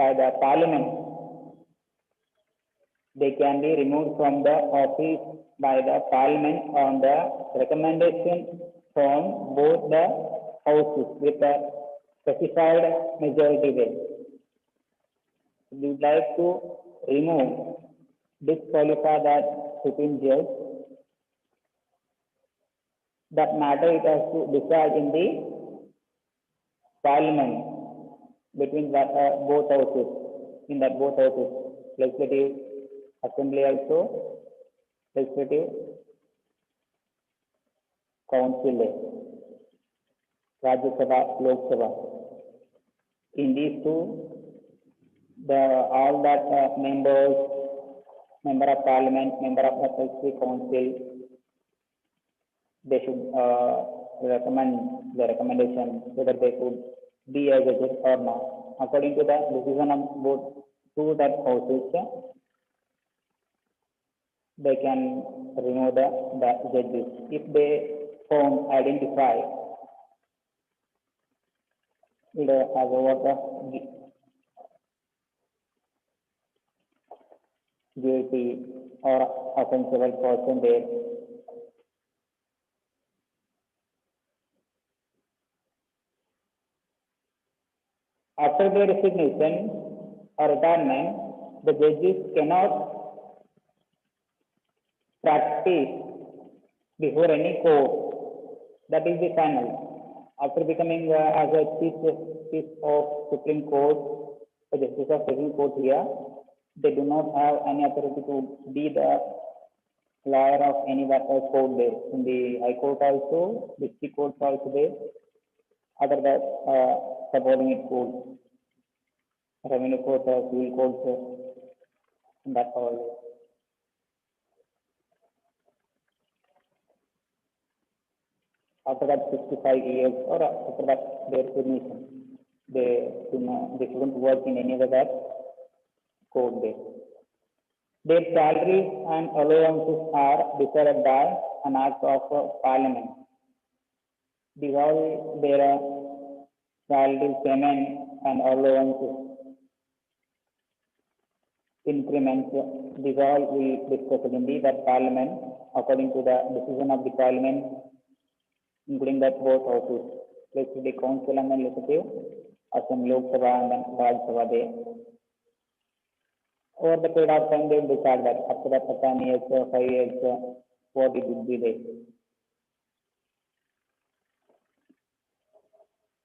the Parliament. They can be removed from the office by the Parliament on the recommendation from both the houses with a specified majority way. We would like to remove, disqualify that Supreme Judge. That matter it has to decide in the Parliament between that, both houses, in that both houses, Legislative Assembly also, Legislative Council, Rajya Sabha, Lok Sabha. In these two, all that members, member of Parliament, member of the Legislative Council, they should recommend the recommendation whether they could be a judges or not. According to the decision of both two that houses, they can remove the judges if they found identify as a guilty or offensible person there. After their resignation or retirement, the judges cannot practice before any court. That is the final. After becoming as a chief of Supreme Court, a justice of Supreme Court here, they do not have any authority to be the lawyer of any court there. In the High Court also, district courts also there, other than subordinate courts, revenue court, civil courts, that's all. After that 65 years or after that their permission, they shouldn't work in any other that court there. Their salaries and allowances are decided by an act of Parliament. These all their salary payment and allowances, increments, these all we discussed in the that Parliament according to the decision of the Parliament, including that both houses, the Council and then Legislative Assembly, Lok Sabha and then Rajya Sabha there. Over the period of time, they will decide that after that 10 years, 5 years, what it would be there.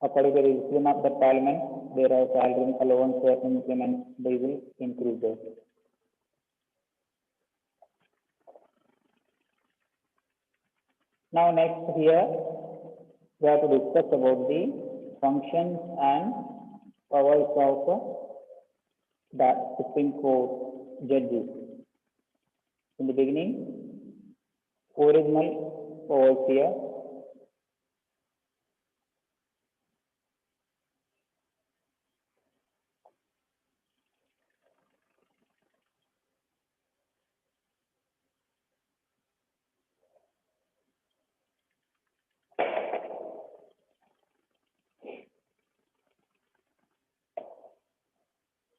According to the decision of the Parliament, there are salary allowance increments, they will increase there. Now next here, we have to discuss about the functions and powers of the Supreme Court judges. In the beginning, original powers here.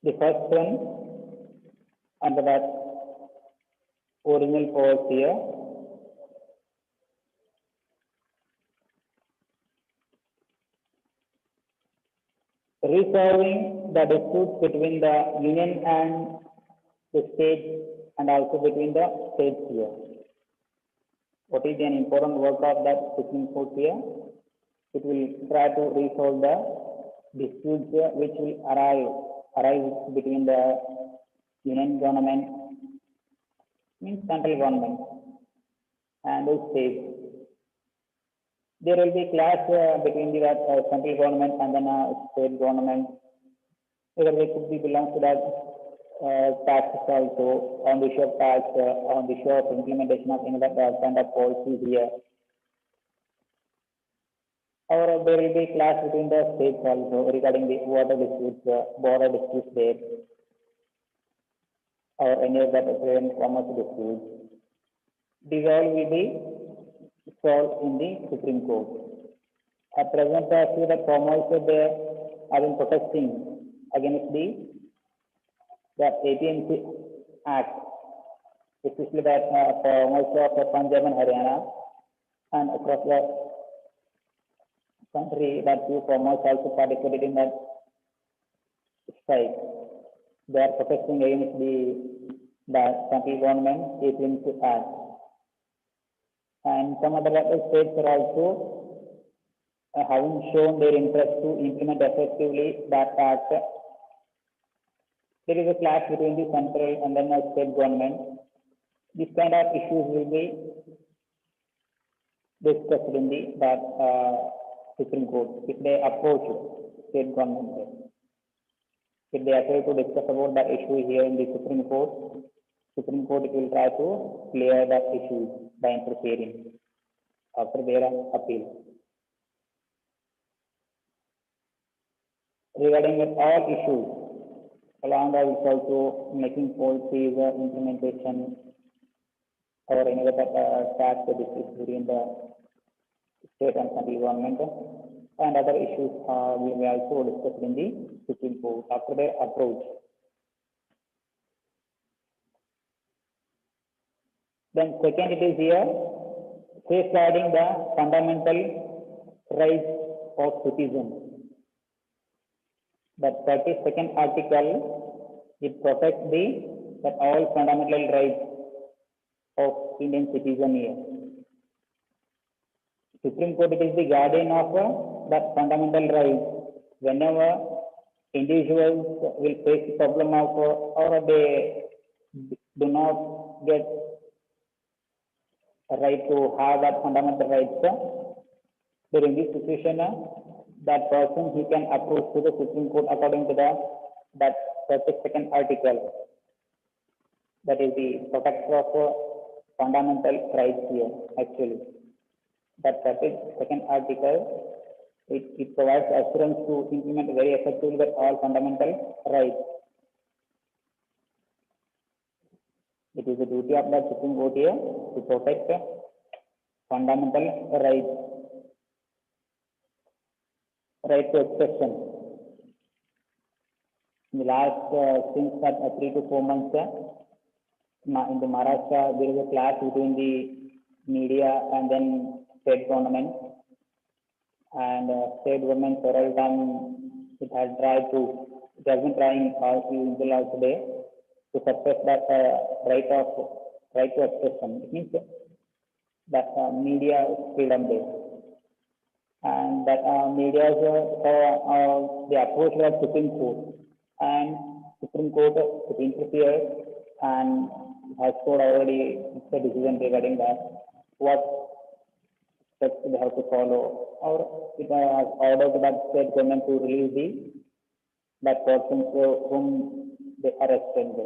The first one under that original powers here. Resolving the disputes between the union and the state and also between the states here. What is an important work of that Supreme Court here? It will try to resolve the disputes which will arise between the union government, means central government, and the state. There will be clash between the central government and then state government. Whether they could be belong to that taxes also, on the issue of tax, on the issue of implementation of any other kind of policies here. Or there will be clash between the states also regarding the water disputes, border disputes there, or any of that trade and commerce disputes. These all will be solved in the Supreme Court. At present, see the commerce they are been protesting against the APMC Act, especially that commerce of Punjab and Haryana and across the country, that few farmers also participated in that strike. They are protesting against the central government April to Act. And some other states are also having shown their interest to implement effectively that act. There is a clash between the central and then the state government. This kind of issues will be discussed in that Supreme Court if they approach state government. If they appear to discuss about that issue here in the Supreme Court will try to clear that issue by interfering after their appeal. Regarding all issues, along with also making policies, implementation, or any other tax disputes between the state and central government, and other issues we may also discuss in the Supreme Court after their approach. Then second, it is here safeguarding the fundamental rights of citizens. The 32nd article, it protects that all fundamental rights of Indian citizen here. Supreme Court, it is the guardian of that fundamental rights. Whenever individuals will face the problem of or they do not get a right to have that fundamental rights, during this situation, that person he can approach to the Supreme Court according to that 32nd article. That is the protector of fundamental rights here actually. That 32nd article, it provides assurance to implement very effectively that all fundamental rights. It is the duty of the Supreme Court here to protect fundamental rights. Right to expression. In the last since 3 to 4 months, in the Maharashtra, there is a clash between the media and then state government. And state government several times it has been trying until also today to suppress that right to expression. It means that media freedom there. And that media the approach was Supreme Court, and Supreme Court interfered and has scored already a decision regarding that what steps they have to follow, or it has ordered that state government to release that person whom they arrested.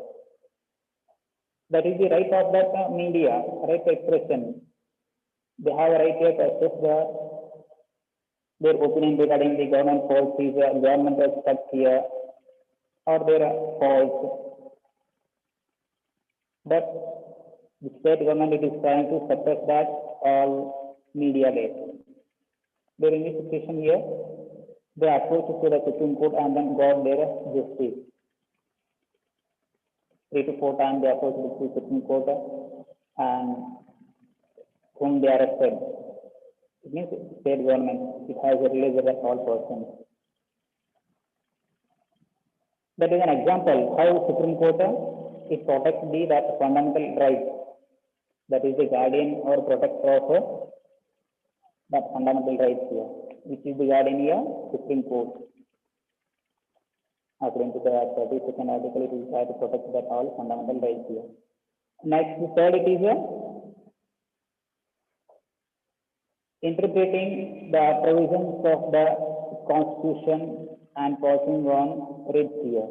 That is the right of that media, right to expression. They have a right to express their opinion regarding the government policies, government aspects here, or their faults. But the state government it is trying to suppress that all media there. During this situation here, they approached to the Supreme Court and then got their justice. 3 to 4 times they approached the Supreme Court and whom they arrested. It means state government, it has a release of all persons. That is an example how Supreme Court it protects that fundamental rights. That is the guardian or protector of that fundamental rights here, which is the guardian here, Supreme Court. According to the 32nd article, it will try to protect that all fundamental rights here. Next, the third it is interpreting the provisions of the Constitution and passing on writs here.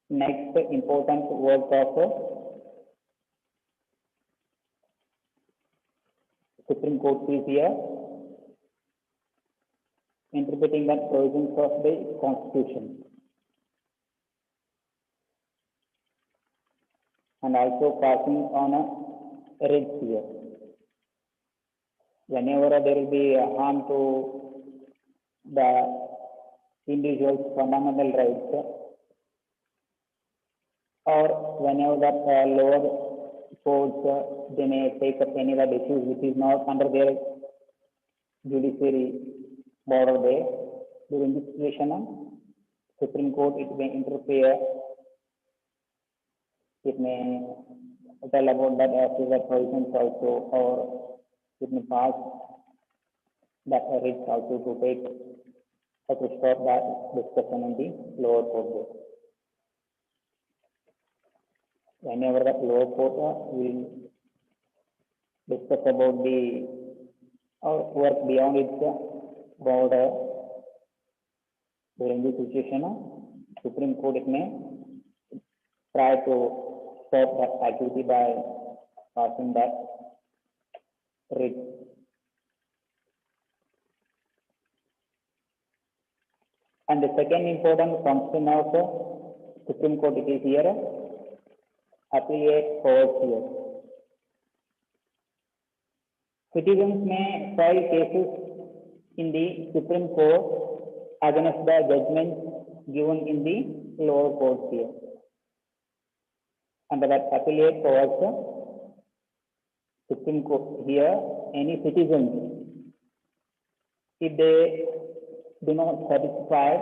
Next, important work of Supreme Court is here, interpreting the provisions of the Constitution and also passing on a writ here. Whenever there will be harm to the individual's fundamental rights, or whenever that lower courts, they may take up any other issues which is not under their judiciary border there. During this situation, Supreme Court, it may interfere, it may tell about that as provisions also, or it may pass that writs also to take or to stop that discussion in the lower court there. Whenever the lower court will discuss about the or work beyond its border, during this situation, Supreme Court it may try to stop that activity by passing that writ. And the second important function of Supreme Court it is here, appellate powers here. Citizens may file cases in the Supreme Court against the judgments given in the lower courts here. Under that appellate powers, Supreme Court here, any citizens, if they do not satisfy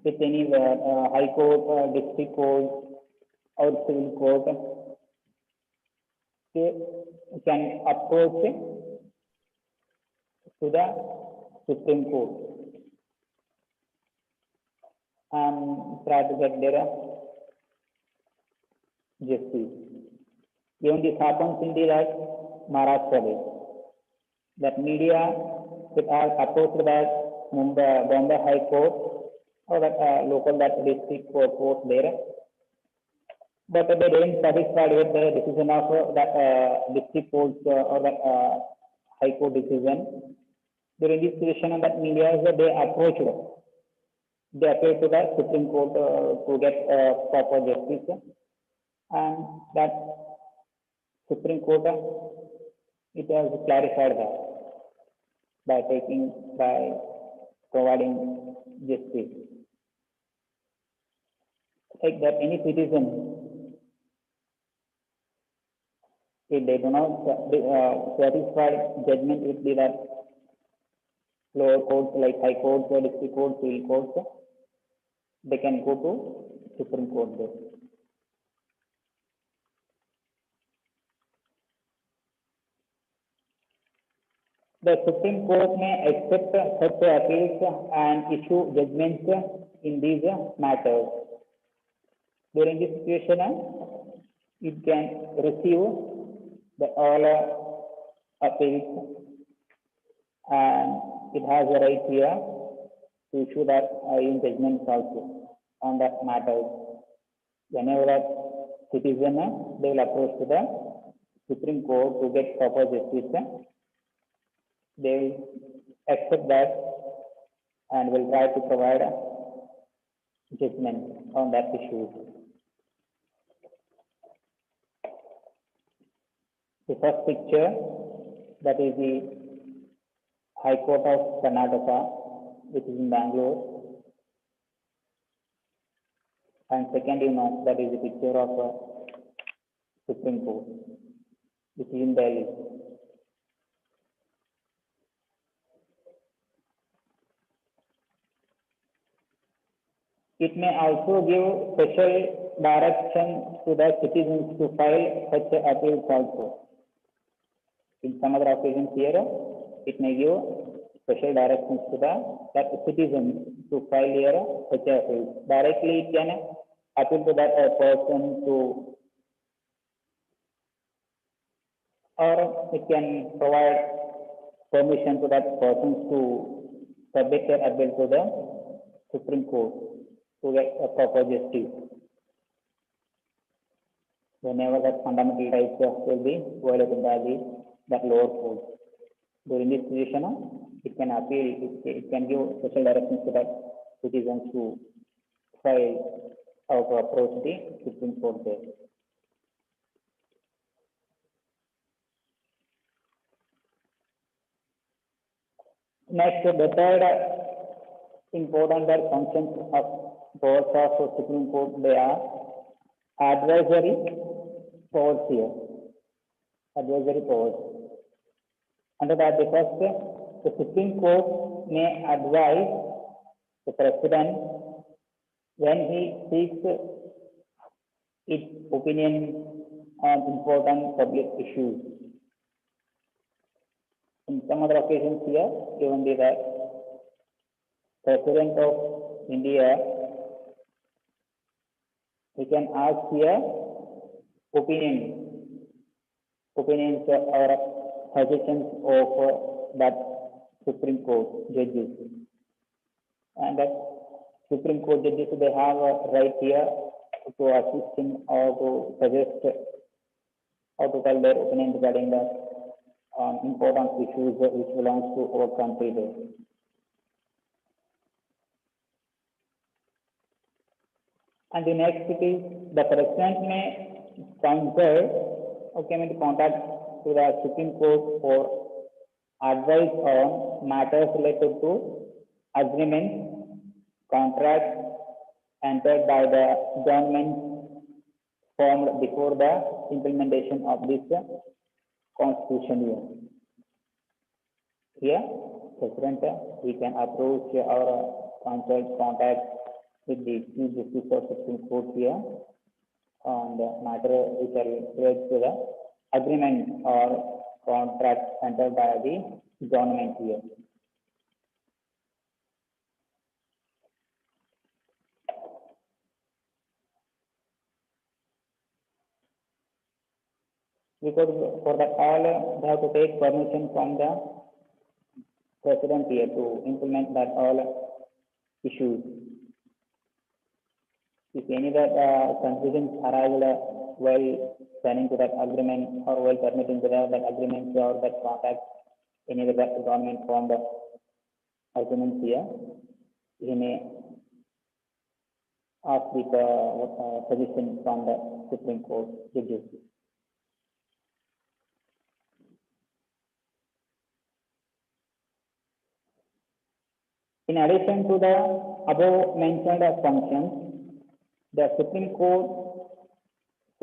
with any high court, district court, or civil court, they can approach to the Supreme Court and try to get their justice. Even this happens in the Maharashtra, that media that are approached by Bombay High Court or that local that district court there, but they didn't satisfied with the decision of that district court or that High Court decision. During this situation, that media they approached, they appealed to the Supreme Court to get proper justice, and that Supreme Court it has clarified that by providing justice. Like that, any citizen, if they do not satisfy judgment with the lower courts like High Courts or District Courts, Civil Courts, they can go to Supreme Court there. The Supreme Court may accept such appeals and issue judgments in these matters. During this situation, it can receive the all appeals, and it has a right here to issue that in judgments also on that matters. Whenever that citizen they will approach to the Supreme Court to get proper justice, they will accept that and will try to provide a judgment on that issue. The first picture, that is the High Court of Karnataka, which is in Bangalore. And second, that is the picture of Supreme Court, which is in Delhi. It may also give special direction to the citizens to file such appeals also. In some other occasions here, it may give special directions to that citizens to file here such appeals. Directly it can appeal to that person to, or it can provide permission to that person to submit their appeal to the Supreme Court to get a proper justice. Whenever that fundamental rights will be violated by that lower court. During this situation, it can appeal, it can give special directions to that citizens to file or to approach the Supreme Court there. Next, the third important functions of powers of Supreme Court, they are advisory powers here. advisory powers. Under the first, the Supreme Court may advise the President when he seeks its opinion on important public issues. In some other occasions here, given the President of India, he can ask here opinions or suggestions of that Supreme Court judges. And that Supreme Court judges, they have a right here to assist him or to suggest or to tell their opinion regarding the important issues which belongs to our country there. And the next it is the President may counsel or came into contact to the Supreme Court for advice on matters related to agreements, contracts entered by the government formed before the implementation of this constitution here. President, we can approach our contact with the Chief Justice of Supreme Court here on the matter which are related to the agreement or contract entered by the government here. Because for that all they have to take permission from the President here to implement that all issues. If any that confusions arise while signing to that agreement or while permitting to that agreement or that contract, any of that government formed agreements here, he may ask the suggestion from the Supreme Court judges. In addition to the above mentioned functions, the Supreme Court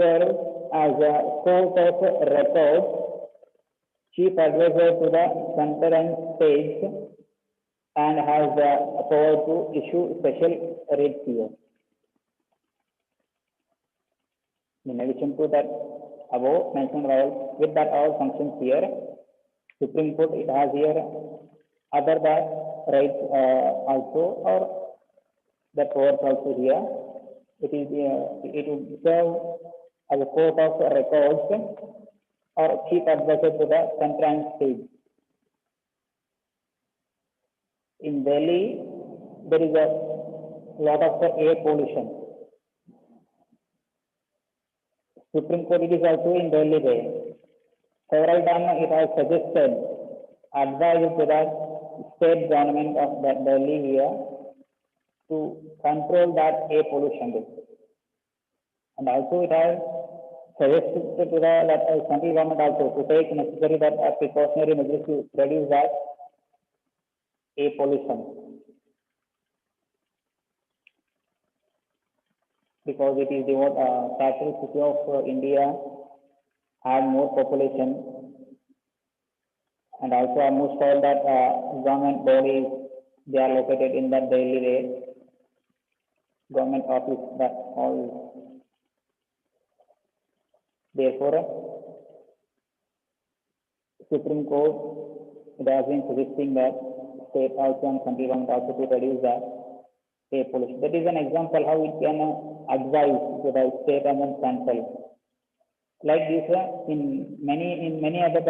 serves as a court of record, chief advisor to the center and states, and has the power to issue special writs here. In addition to that above mentioned all, with that all functions here, Supreme Court it has here other that rights also or the powers also here. It will serve as a court of records or chief advisor to the center and state. In Delhi, there is a lot of air pollution. Supreme Court it is also in Delhi there. Several times it has suggested, advised to the state government of that Delhi here to control that air pollution. And also it has suggested to the central government also to take necessary that precautionary measures to reduce that air pollution. Because it is the capital city of India, had more population, and also almost all that government bodies they are located in that Delhi area. Government office that all. Therefore, Supreme Court it has been suggesting that state also and central government also to reduce that air pollution. That is an example how it can advise to the state and then central. Like this, in many other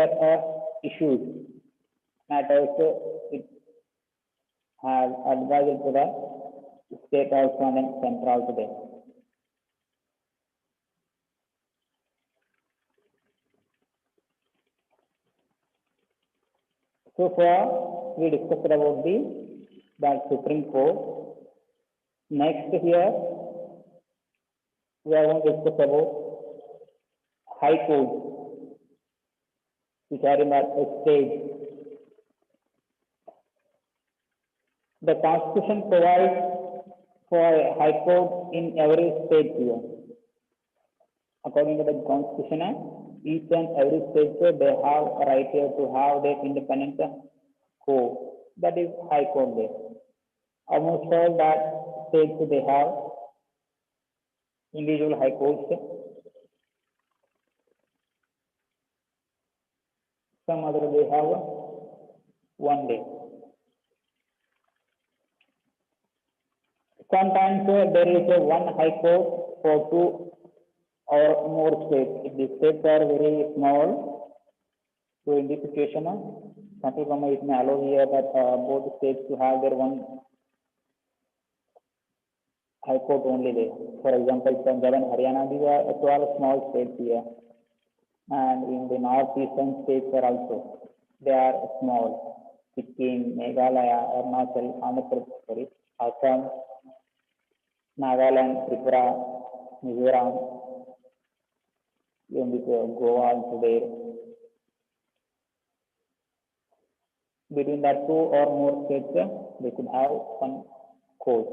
issues, matters it has advised to the state also and then central also there. So far, we discussed about the Supreme Court. Next here, we are going to discuss about High Court, which are in that stage. The Constitution provides for a High Court in every state here. According to the Constitution, each and every state they have a right here to have their independent court. That is High Court there. Almost all that states they have individual high courts. Some other they have one day. Sometimes there is a one high court for two or more states. If the states are very small, so in this situation, Central Government it may allow here that both states to have their one high court only there. For example, Punjab and Haryana, these are 12 small states here. And in the northeastern states are also, they are small. Sikkim, Meghalaya, Arunachal, Andhra Pradesh, sorry, Assam, Nagaland, Tripura, Mizoram, even with Goa also there. Between that two or more states, they could have one court.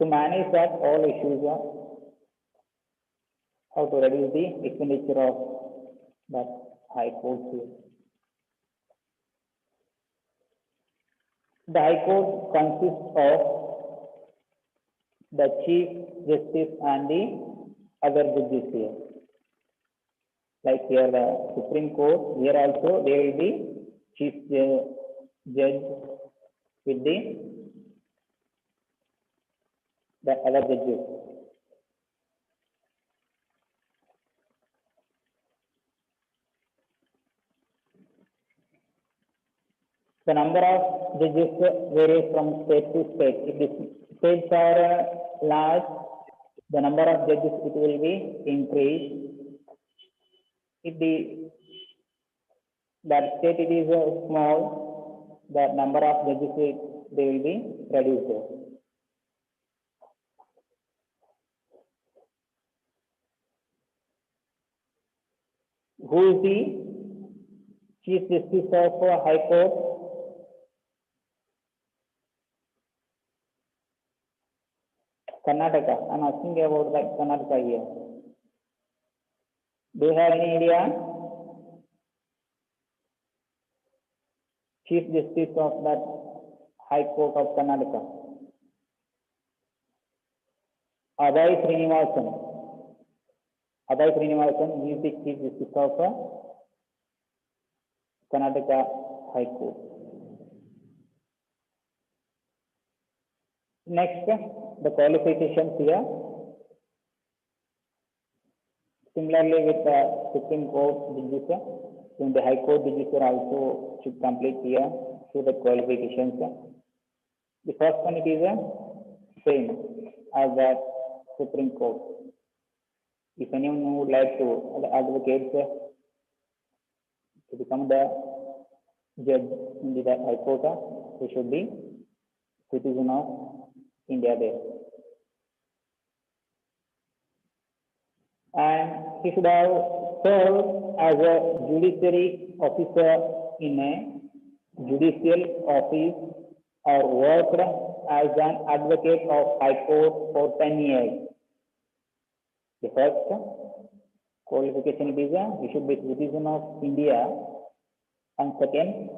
To manage that all issues, how to reduce the expenditure of that high court here. The high court consists of the chief justice and the other judges here. Like here the Supreme Court, here also there will be chief judge with the other judges. The number of judges varies from state to state. If the states are large, the number of judges it will be increased. If that state it is small, the number of judges they will be reduced. Who is the Chief Justice of High Court? Karnataka. I'm asking about that Karnataka here. Do you have any idea? Chief Justice of that High Court of Karnataka. Abhay Srinivasan. Abhay Srinivasan is the Chief Justice of Karnataka High Court. Next, the qualifications here. Similarly with the Supreme Court judges, in the High Court judges also should complete here through the qualifications. The first one it is same as the Supreme Court. If anyone would like to advocate to become the judge in the High Court, he should be citizen of India there. And he should have served as a judiciary officer in a judicial office or worked as an advocate of High Court for 10 years. The first qualification is he should be citizen of India, and second,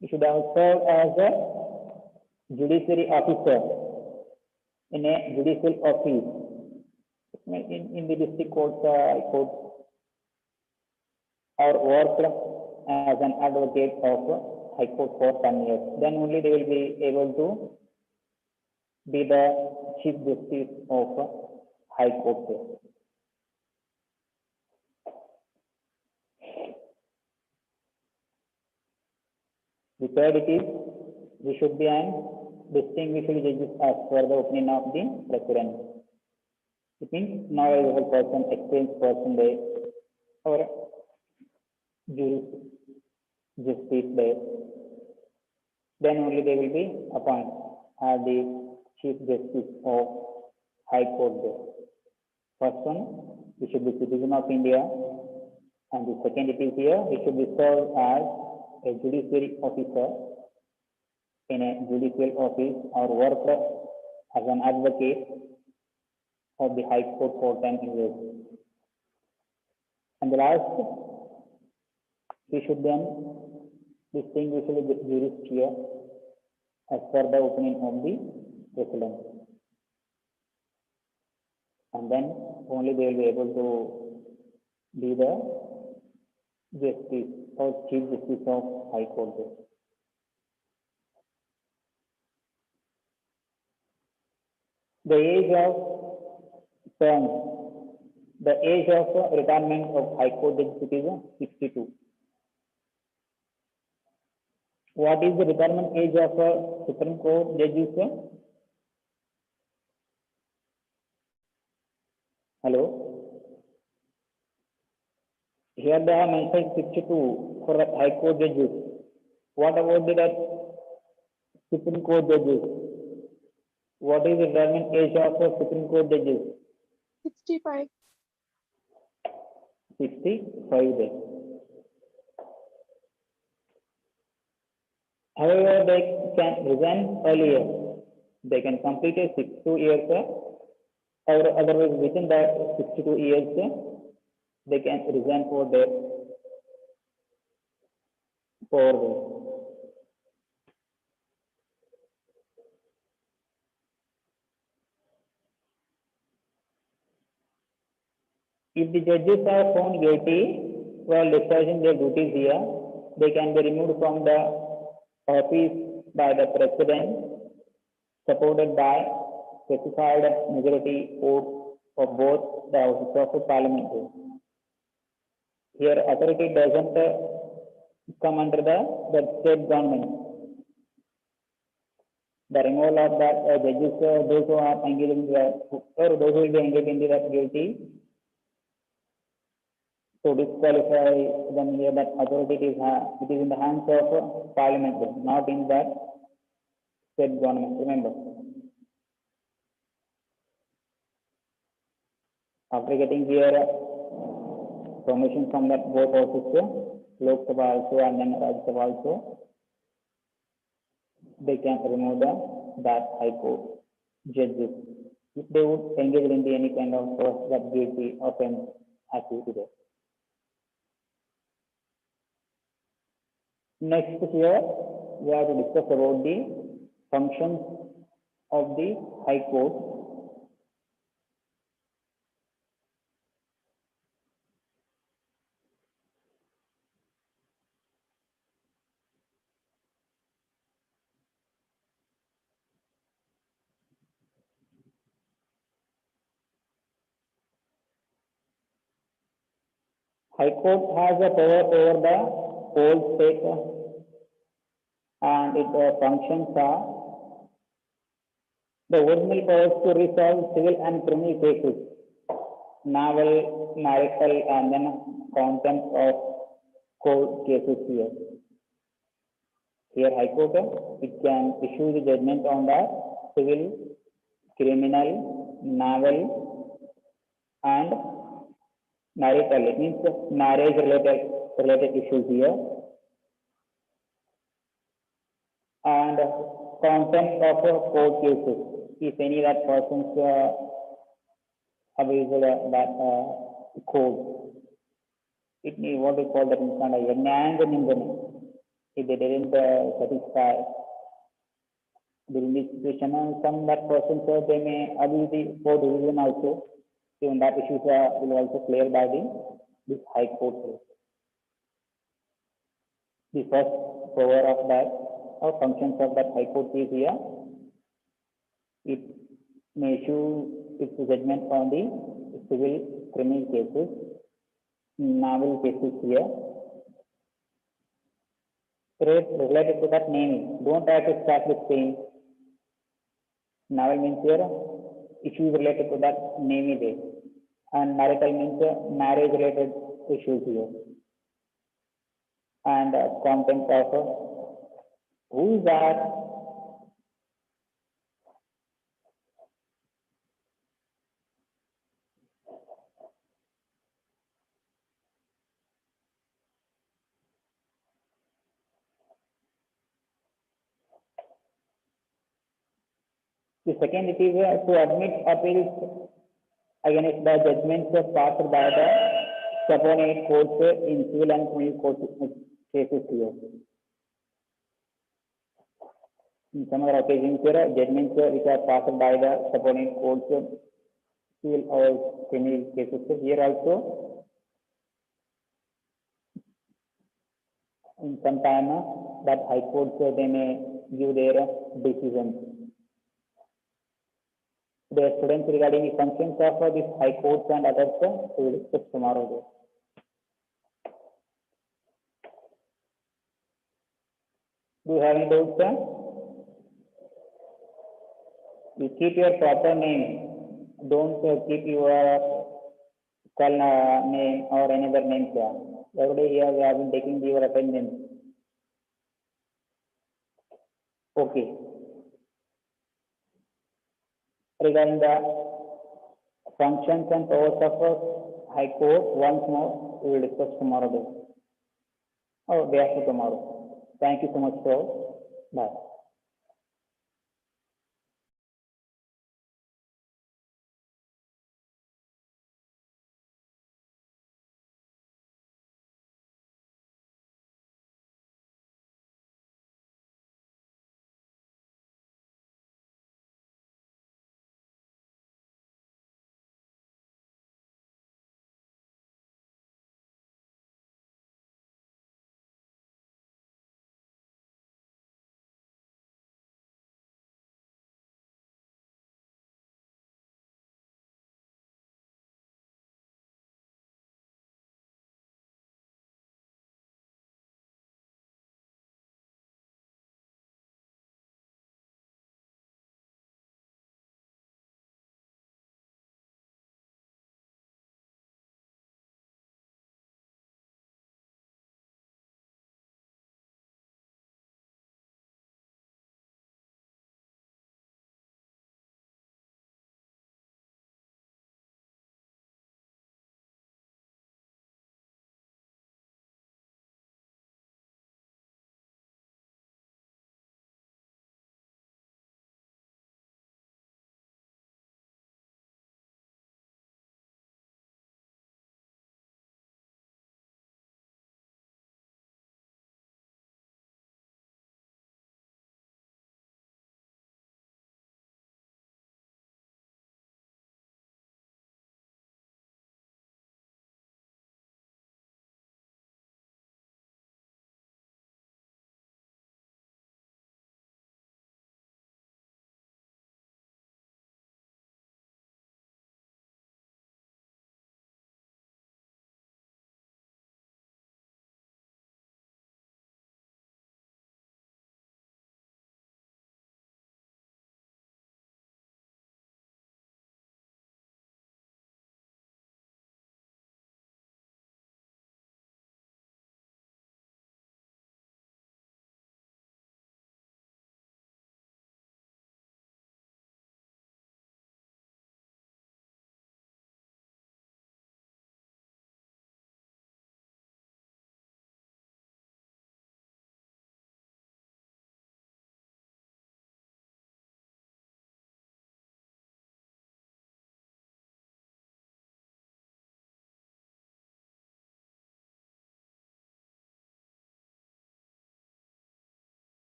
he should have served as a judiciary officer in a judicial office in the district court, court, or worked as an advocate of High Court for 10 years. Then only they will be able to be the Chief Justice of High Court. The third it is, we should be an distinguished judges as per the opinion of the President. It means knowledgeable person, experienced person there, or justice there. Then only they will be appointed as the Chief Justice of High Court there. First one, he should be citizen of India, and the second it is here, he should be served as a judiciary officer in a judicial office or worked as an advocate of the High Court for 10 years. And the last, we should then distinguish the jurist here as per the opinion of the president. And then only they will be able to be the justice or chief justice of High Court. The age of term, the age of retirement of High Court judges is 62. What is the retirement age of Supreme Court judges? Hello? Here they have mentioned 62 for High Court judges. What about the Supreme Court judges? What is the retirement age of Supreme Court judges? 65. 65 days. However, they can resign earlier. They can complete a 62 years, or otherwise within the 62 years, they can resign for their for if the judges are found guilty while discharging their duties here, they can be removed from the office by the president, supported by specified majority vote of both the houses of parliament. Here, authority doesn't come under the state government. The removal of that judges, those who are engaged in the, or those who will be engaged in the guilty, to disqualify them here, that authority it is in the hands of parliament, not in the state government. Remember, after getting here permission from that both houses, Lok Sabha also and then Rajya Sabha also, they can remove that High Court judges if they would engage in any kind of that guilty offense activity there. Next here, we have to discuss about the functions of the High Court. High Court has a power over the whole state, and its functions are the original powers to resolve civil and criminal cases, naval, marital, and then contempt of court cases here. Here, High Court, it can issue the judgment on the civil, criminal, naval, and marital. It means marriage related issues here, and contempt of court cases. If any that persons abuse that code, it may what we call that in Kannada, if they didn't satisfy during this situation, some that persons they may abuse the court decision also. Even that issues will also clear by this High Court. The first power of that or functions of that High Court is here. It may issue its judgment on the civil criminal cases, naval cases here. Related to that name, don't have to start with saying naval means here issues related to that name day, and marital means marriage related issues here, and content of who is that. The second, it is to admit appeals against the judgments passed by the subordinate courts in civil and criminal cases here. In some other occasions, judgments which are passed by the subordinate courts, civil or criminal cases. Here also, in some time, that high courts they may give their decisions. The students regarding the functions of this high courts and others, we will discuss tomorrow. Do you have any doubts, sir? You keep your proper name. Don't keep your call name or another name, sir. Every day here we have been taking your attendance. Okay. Regarding the functions and powers of High Court, once more we will discuss tomorrow. Or day after tomorrow. Thank you so much, sir. Bye.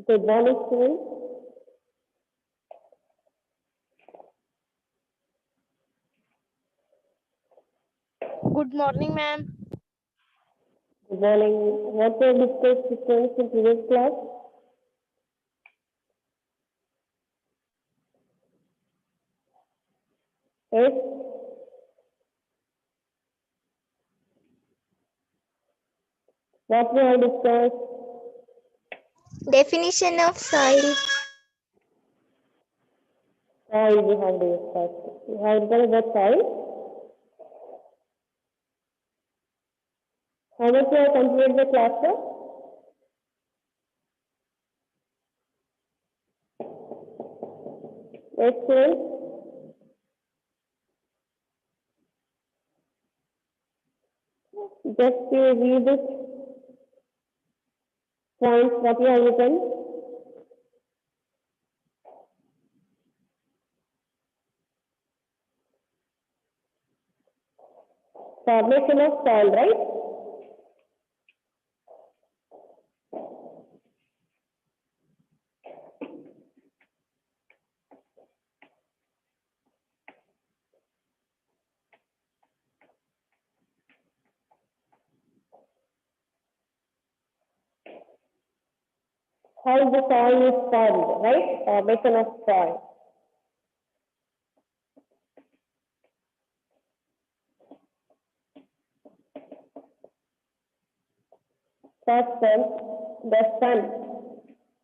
Good morning, students. Good morning, ma'am. Good morning. What we have discussed students in previous class? Yes. What we have discussed? Definition of soil. Soil we have discussed. We have discussed about soil. How much you have completed the class, sir? Yes, students. Just read it. Points what you have written. Formation of soil, right? How the soil is formed, right? Formation of soil. First one, the sun.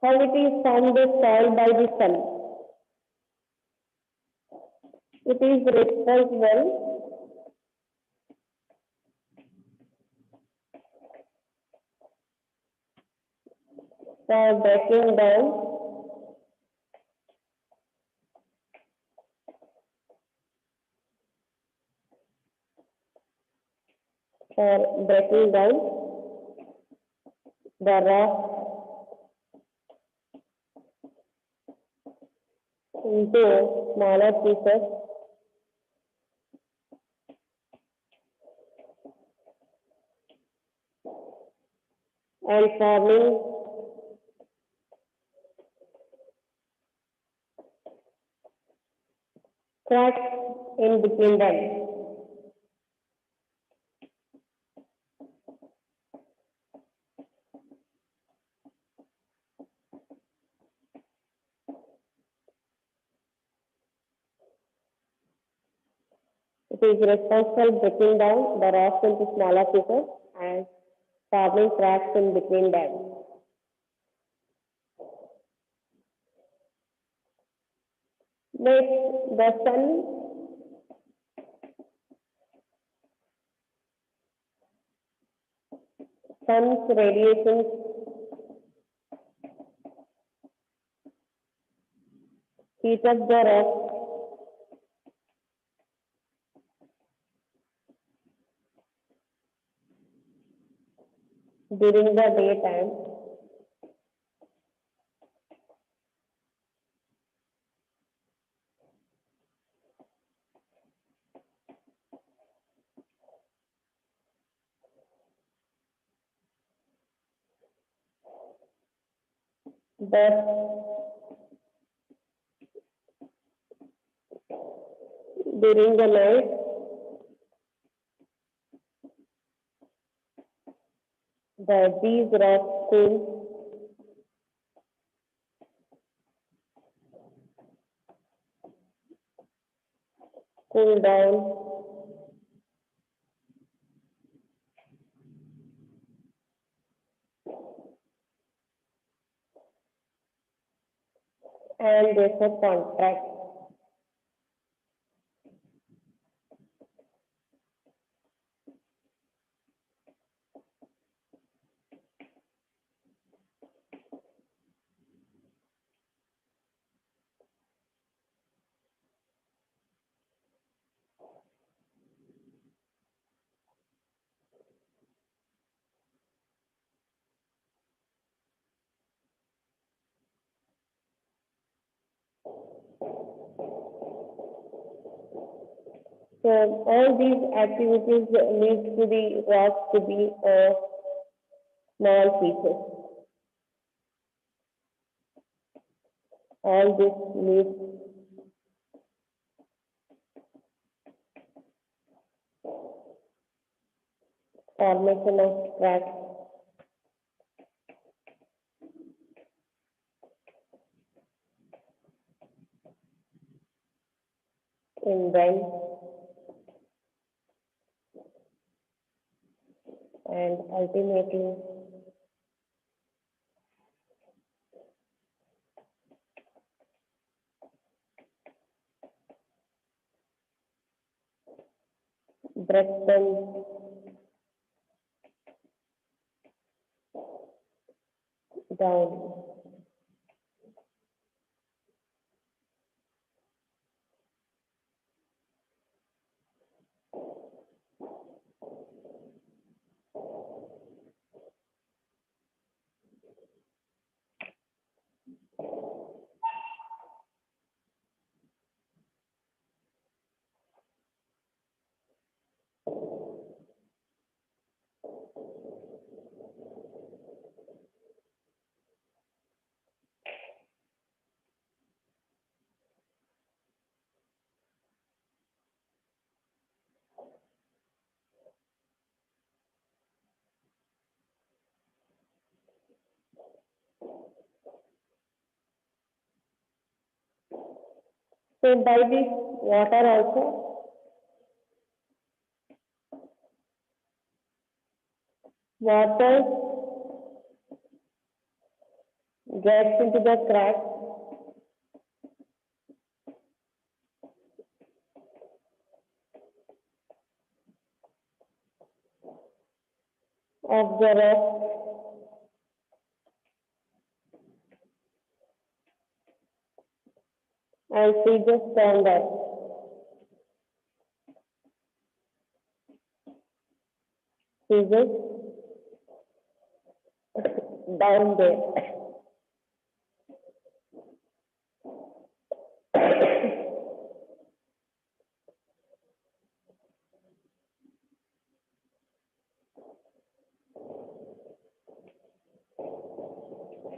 How it is formed the soil by the sun. It is responsible for breaking down the rock into smaller pieces and forming cracks in between them. It is responsible breaking down the rocks into smaller pieces and forming cracks in between them. Next, the sun's radiations heat up the rock during the daytime. Thus, during the night, these rocks cool down and therefore contract. So all these activities lead to the rocks to be small pieces. All this leads formation of cracks in them and ultimately break them down. So by this water also, water gets into the crack of the rock and freezes stronger. Freezes down there.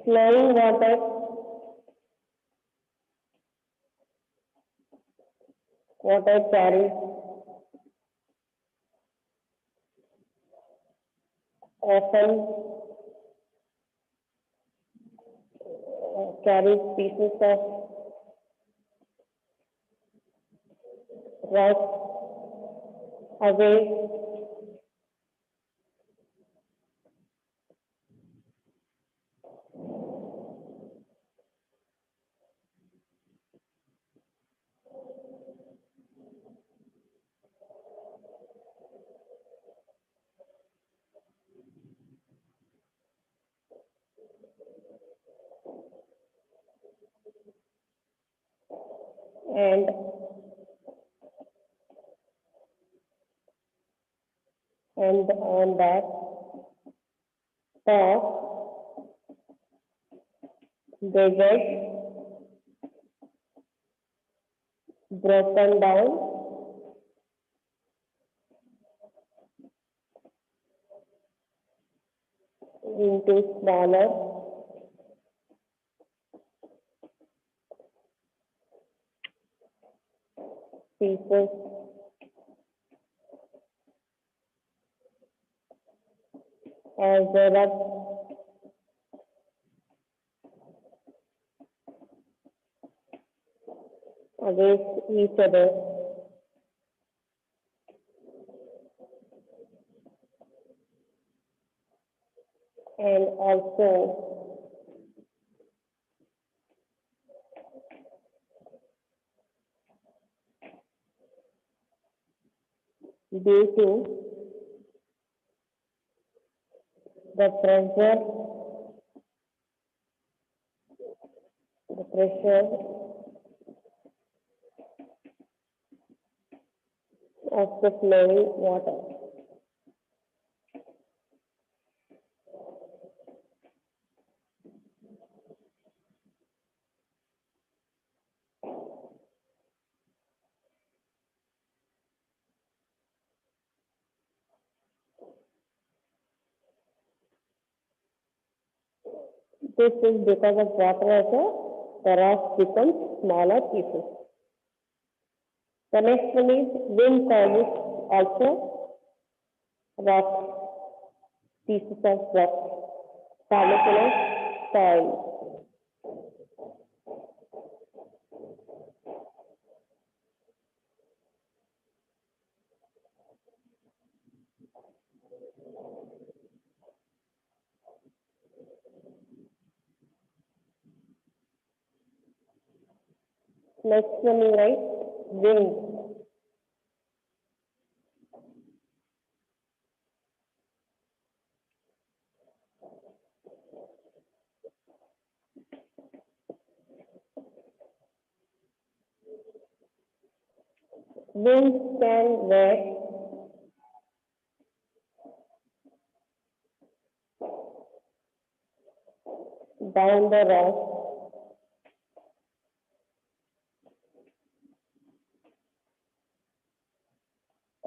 Flowing water carries often carries pieces of rock away and on that top they get broken down into smaller pieces as they rub against each other and also due to the pressure of the flowing water. This is because of water also the rocks become smaller pieces. The next one is wind causes also rock, pieces of rock formation of soil. Next one you write wind. Wind can wet down the rock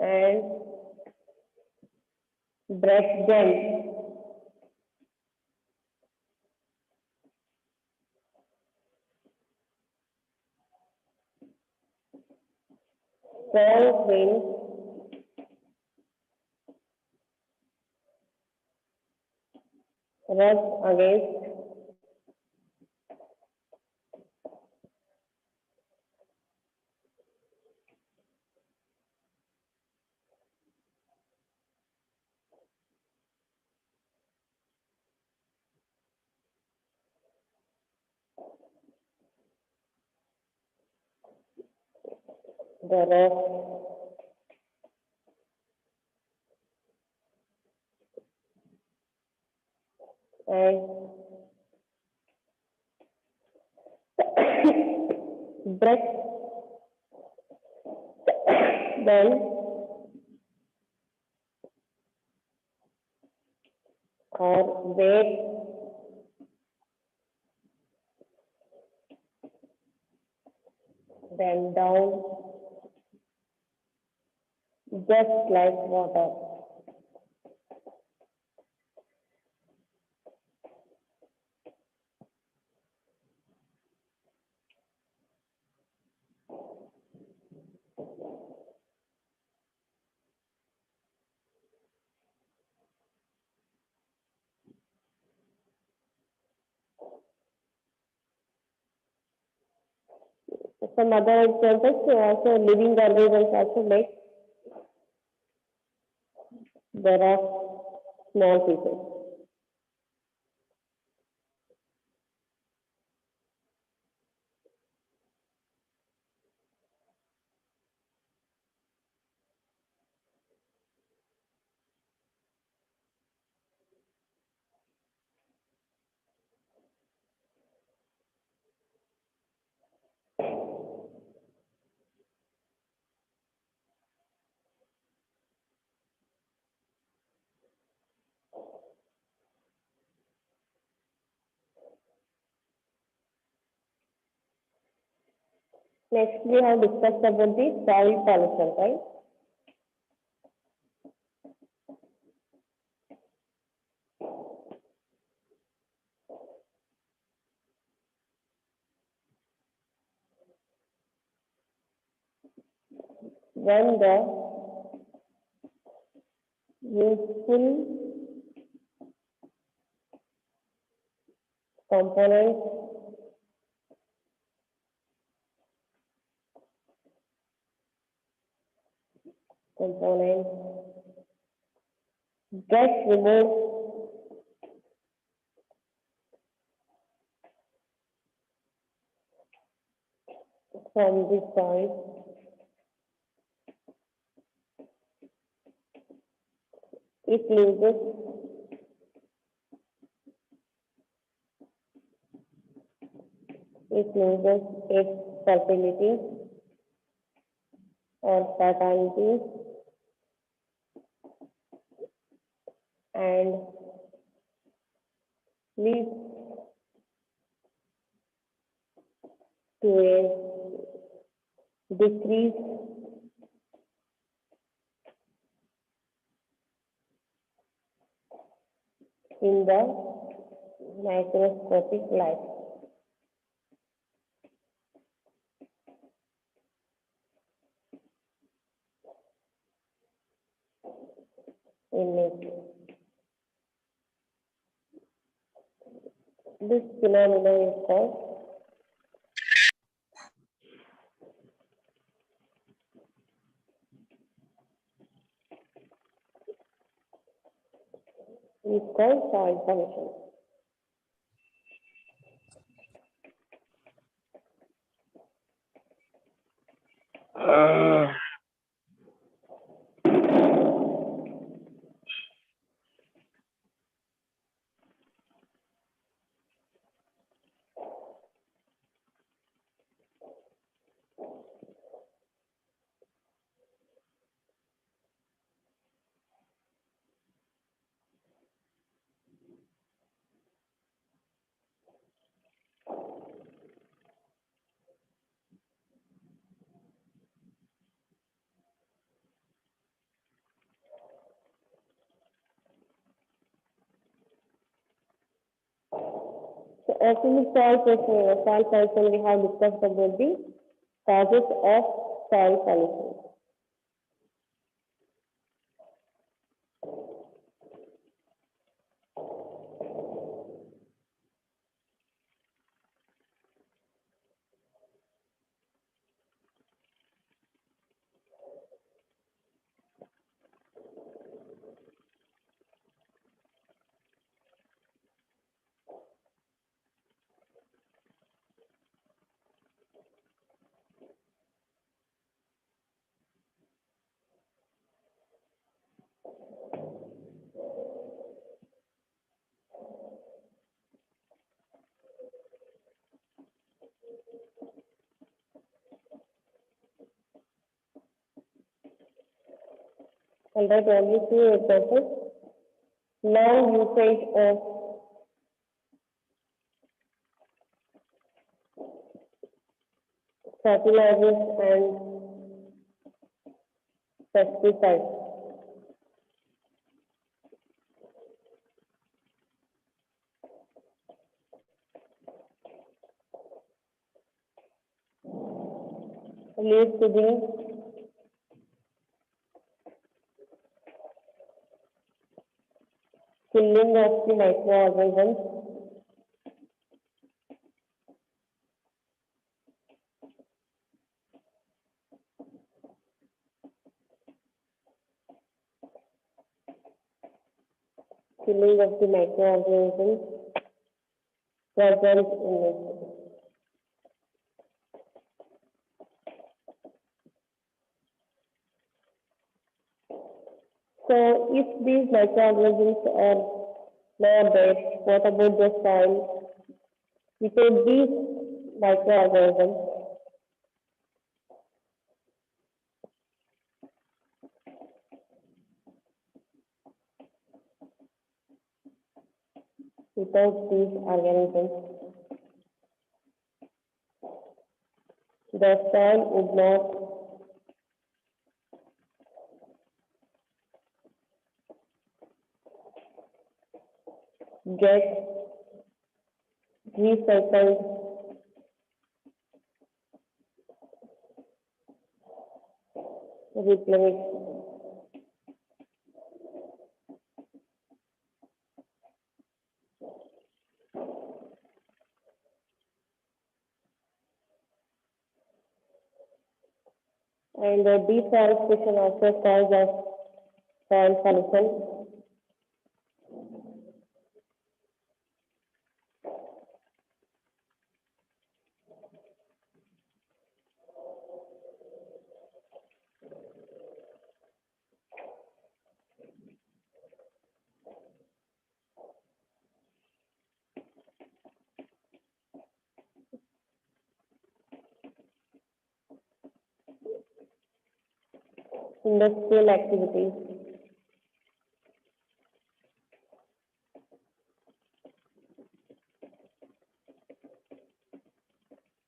and break them strong winds rush against the rock and break them or weight them down just like water. Some other examples also living organisms also make the rock small pieces. Next, we have discussed about the soil pollution, right? When the useful components get removed from the soil, it loses its fertility or fertility and leads to a decrease in the microscopic life. in it. This phenomenon is called soil pollution. So also in soil pollution, we have discussed about the causes of soil pollution. Alright, only few examples. Long usage of fertilizers and pesticides. Leads to the killing of the microorganisms, killing of the microorganisms present in it. So if these microorganisms are not there, what about the soil? Without these microorganisms, without these organisms, the soil would not get recycled, replenished. And deforestation also causes soil pollution. Industrial activities.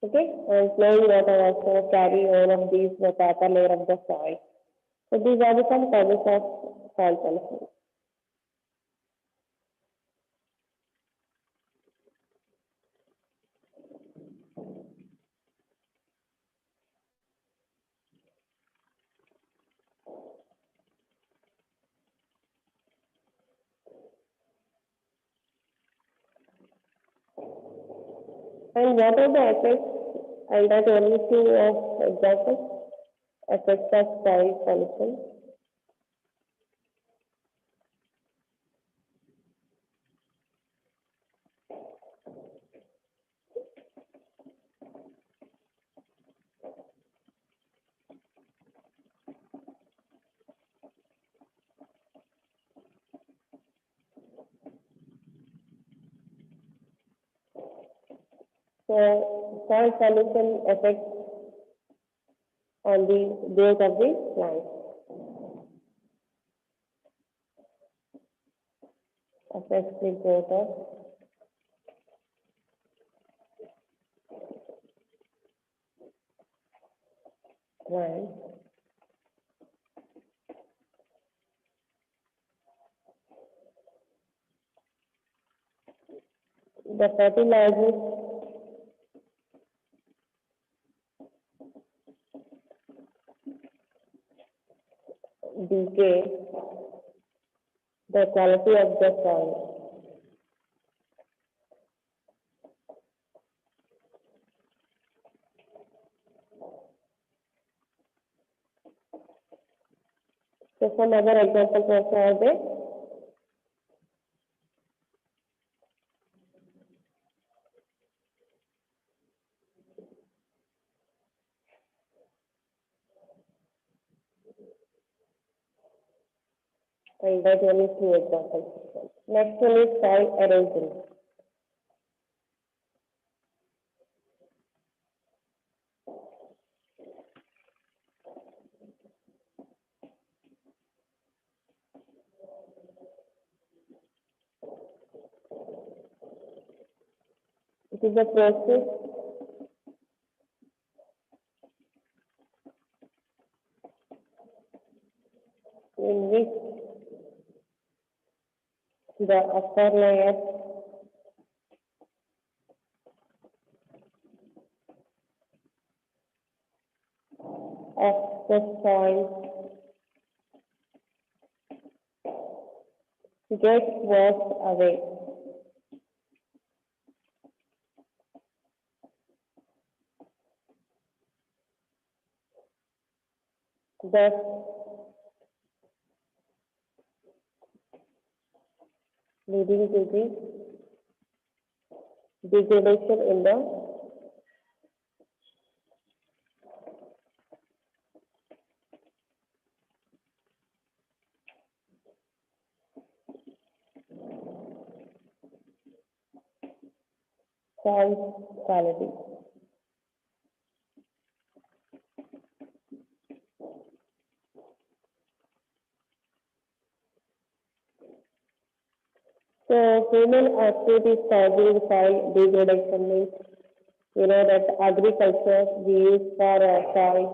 Okay, and flowing water also carry all of these the upper layer of the soil. So these are the some causes of soil pollution. And what are the effects? I'll write only two of examples. Effects of soil pollution. So, soil pollution affects on the growth of the plant. Affects the growth of plant. The fertilizers decay the quality of the soil. So some other examples also are there. And that one is two examples. Next one is soil erosion. It is a process in which the upper layer of the soil gets washed away. Thus, leading to the degradation in the soil quality. So, human activities causing soil degradation means, you know, that agriculture we use for soil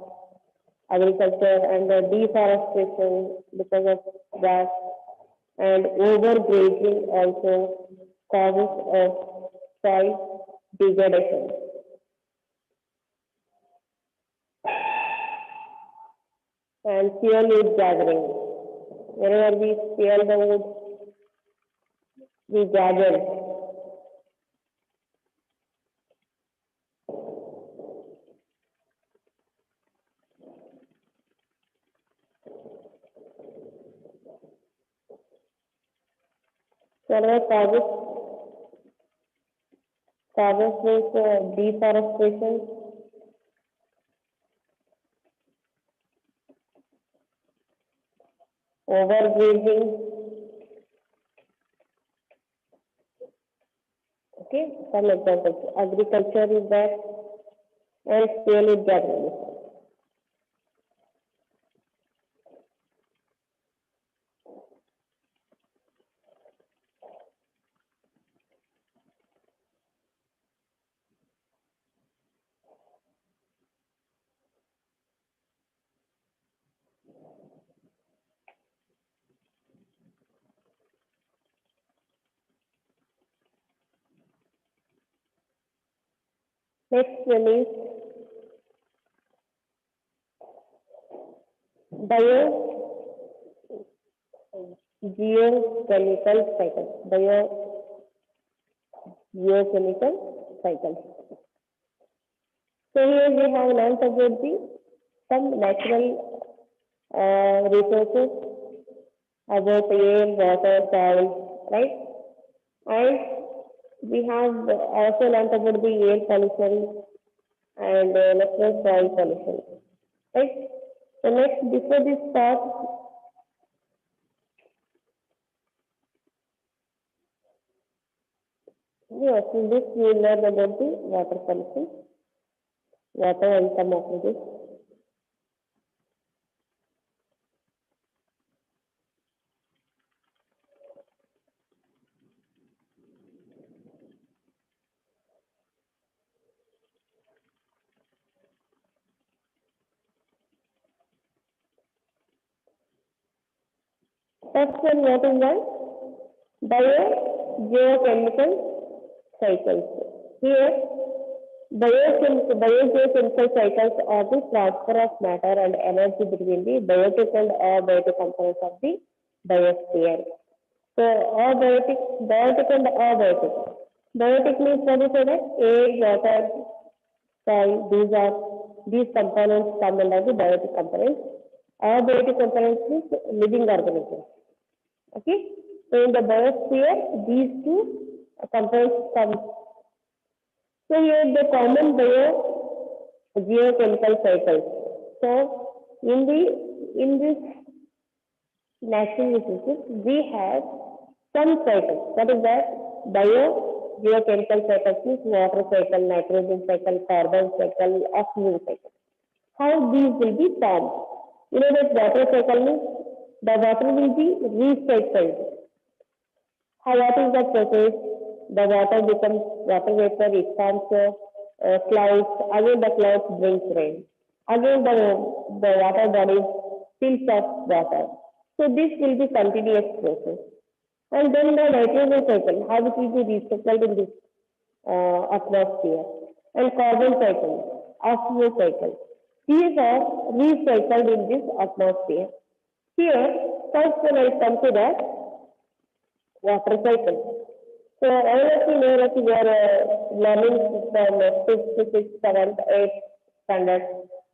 agriculture and deforestation because of that, and overgrazing also causes of soil degradation. And fuel wood gathering. Whenever we spear the wood, we gather. Whenever causes this deforestation, overgrazing. Okay, some examples. Agriculture is that, and fuel is gathering. Next one is geochemical cycle. Geochemical cycle. So here we have learned about some natural resources about air, water, soil, right? And we have also learned about the air pollution and natural soil pollution, right? So next, before this start, yes, in this we learn about the water pollution, water and some of this. First one, what is that? Biogeochemical cycles. Here, biogeochemical cycles are the transfer of matter and energy between the biotic and abiotic components of the biosphere. So, biotic and abiotic. Biotic means what is that? Air, water, soil. These components come under the biotic components. Abiotic components means living organisms. Okay, so in the biosphere, these two components come. So here the common geochemical cycles. So in this natural resources, we have some cycles. What is that? Geochemical cycles means water cycle, nitrogen cycle, carbon cycle, oxygen cycle. How these will be formed? You know that water cycle means the water will be recycled. What is the process? The water becomes water vapor, it forms clouds, again the clouds brings rain. Again the water bodies fills of water. So this will be continuous process. And then the nitrogen cycle, how it will be recycled in this atmosphere. And carbon cycle, oxygen cycle. These are recycled in this atmosphere. Here, first when I come to the water cycle. So all of you know that you are learning from 5th, 6th, 7th, 8th standard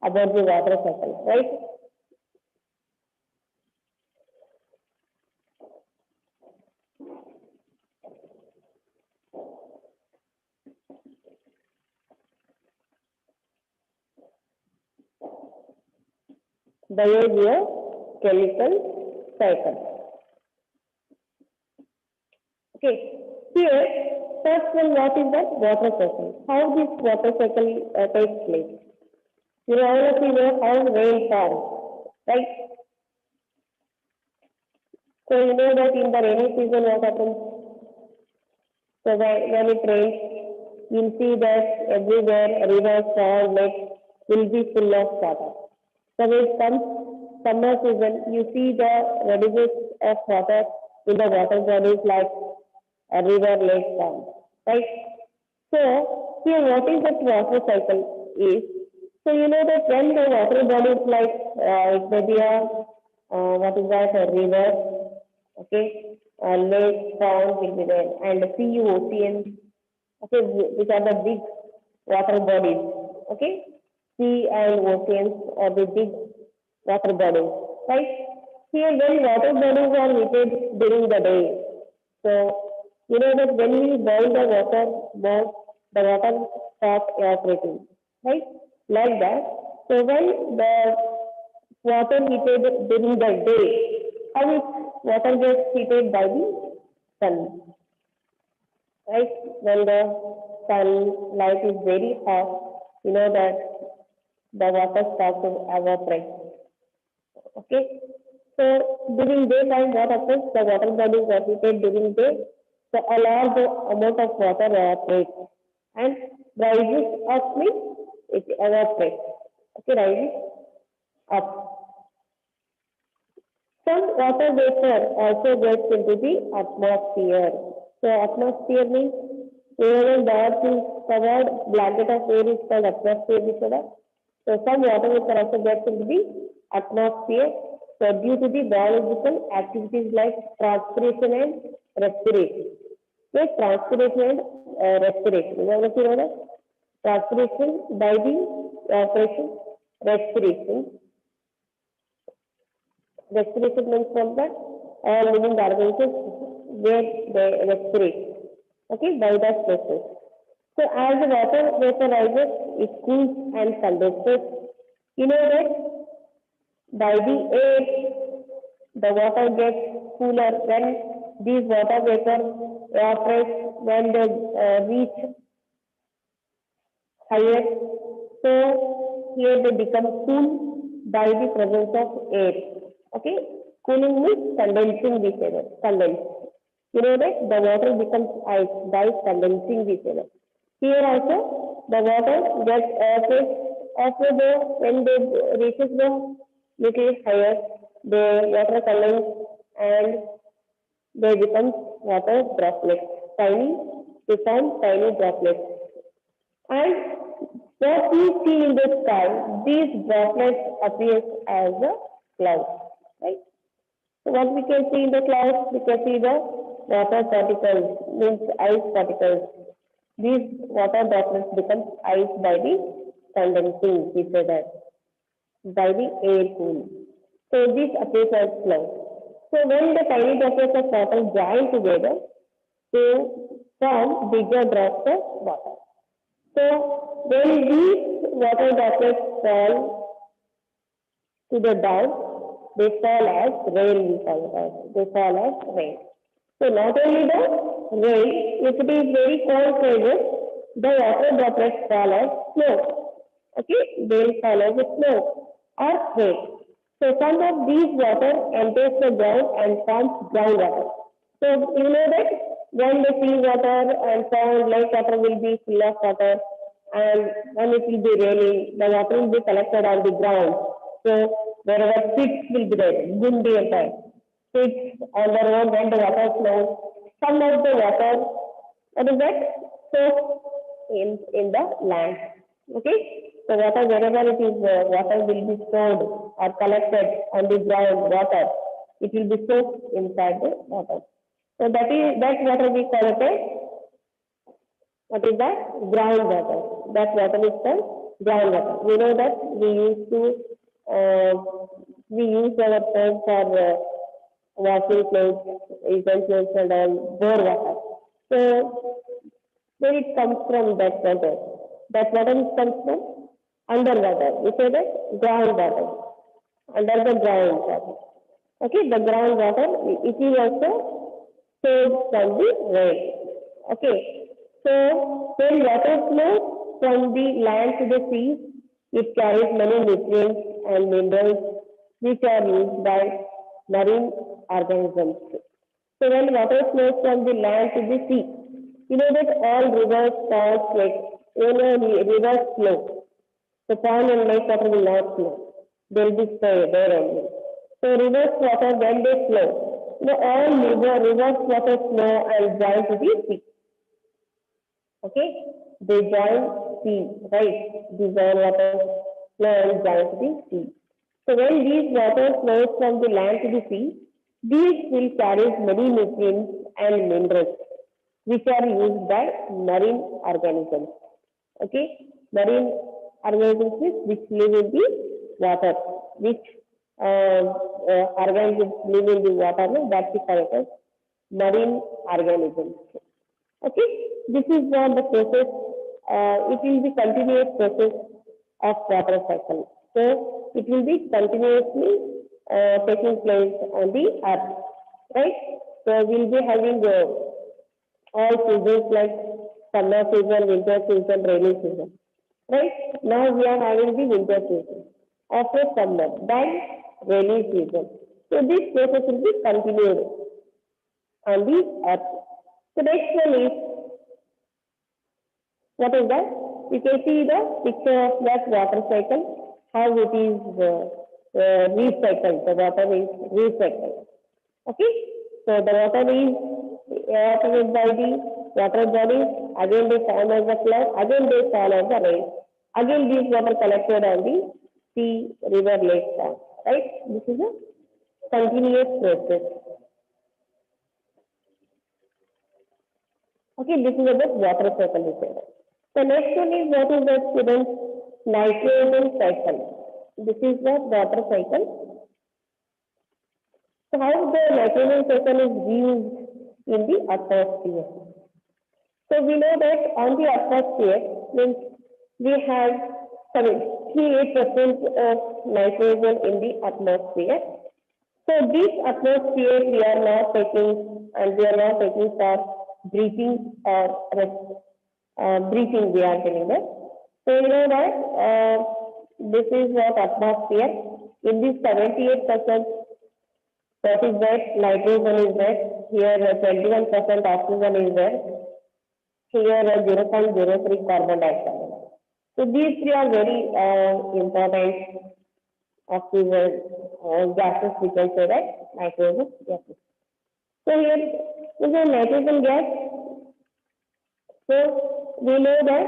about the water cycle, right? Biogeochemical cycle. Okay, here first one, what is that water cycle? How this water cycle takes place? You know, all of you know how rain falls, right? So you know that in the rainy season what happens? So when it rains, you'll see that everywhere rivers, ponds, lakes will be full of water. So when it comes summer season, you see the reduces of water in the water bodies like a river, lake, pond, right? So here what is that water cycle is? So you know that when the water bodies like it may be what is that, a river, okay, a lake, pond will be there, and the sea, oceans, okay, which are the big water bodies, okay, sea and oceans are the big water bodies, right? Here when water bodies are heated during the day, so you know that when we boil the water more, the water starts evaporating, right? Like that. So when the water heated during the day, how is water gets heated by the sun, right? When the sunlight is very hot, you know that the water starts to evaporate. Okay. So during daytime, what happens? The water bodies are heated during day, so a large amount of water evaporates and rises up means it evaporates. Okay, rises up. Some water vapor also gets into the atmosphere. So atmosphere means even the earth is covered, blanket of air is called atmosphere. So some water vapor also gets into the atmosphere. So due to the biological activities like transpiration and respiration. Yes, transpiration and respiration. You know that? Transpiration by the evaporation, respiration. Respiration means from the all living organisms where they respirate. Okay, by that process. So as the water vaporizes, it cools and condenses. You know that by the air, the water gets cooler when these water vapor evaporates when they reach higher. So here they become cool by the presence of air. Okay, cooling means condensing this air. Condense. You know that the water becomes ice by condensing this air. Here also the water gets evaporated after the when they reaches the little higher, the water condenses and they become water droplets. Tiny, they form tiny droplets. And what we see in the sky, these droplets appear as a cloud, right? So what we can see in the clouds, we can see the water particles, means ice particles. These water droplets become ice by the condensing, we say that, by the air cool. So this appears as cloud. So when the tiny droplets of water join together, they form bigger drops of water. So when these water droplets fall to the down, they fall as rain, we call it as. They fall as rain. So not only the rain, if it is very cold weather, the water droplets fall as snow. Okay, they will fall as snow or rain. So some of these water enters the ground and forms groundwater. So you know that when the sea water and pond, lake water will be full of water, and when it will be raining, the water will be collected on the ground. So wherever pits will be there, Gundi and time. Pits on the road when the water flows, some of the water, what is that? So in the land. Okay? So water, wherever it is, water will be stored or collected on the ground, water. It will be soaked inside the water. So that water we call it as, what is that? Groundwater. That water is called groundwater. We know that we use our phones for washing clothes, utensils and all, bore water. So where it comes from, that water? That water comes from underwater. We say that groundwater. Under the ground water. Okay, the groundwater, it is also stored from the rain. Okay, so when water flows from the land to the sea, it carries many nutrients and minerals which are used by marine organisms. So when water flows from the land to the sea, you know that all rivers, ponds, lakes, rivers flow. The pond and lake water will not flow. They will be there only. So rivers water, when they flow, all rivers water flow and join to the sea. Okay, they join sea, right? These all water flow and join to the sea. So when these water flows from the land to the sea, these will carry many nutrients and minerals which are used by marine organisms. Okay, marine organisms which live in the water, which organisms live in the water, that is called as marine organisms. Okay, this is the process. It will be continuous process of water cycle. So it will be continuously taking place on the earth, right? So we'll be having all seasons like summer season, winter season, rainy season, right? Now we are having the winter season. After summer, then rainy season. So this process will be continued on the earth. The next one is, what is that? You can see the picture of that water cycle, how it is recycled. The water is recycled. Okay? So the water is evaporated by the water bodies, again they form as a cloud, again they fall as a rain. Again these water collected on the sea, river, lake, pond. Right? This is a continuous process. Okay, this is about water cycle. The next one is what is the students nitrogen cycle. This is the water cycle. So how the nitrogen cycle is used in the atmosphere? So we know that on the atmosphere means we have 38% of nitrogen in the atmosphere. So this atmosphere we are not taking and we are not taking for breathing or breathing we are telling that. So you know that this is what atmosphere in this 78% that is that nitrogen is there. Here 21% oxygen is there. Here 0.03 carbon dioxide. So these three are very important oxygen gases, we can say that nitrogen gases. So here is a nitrogen gas. So we know that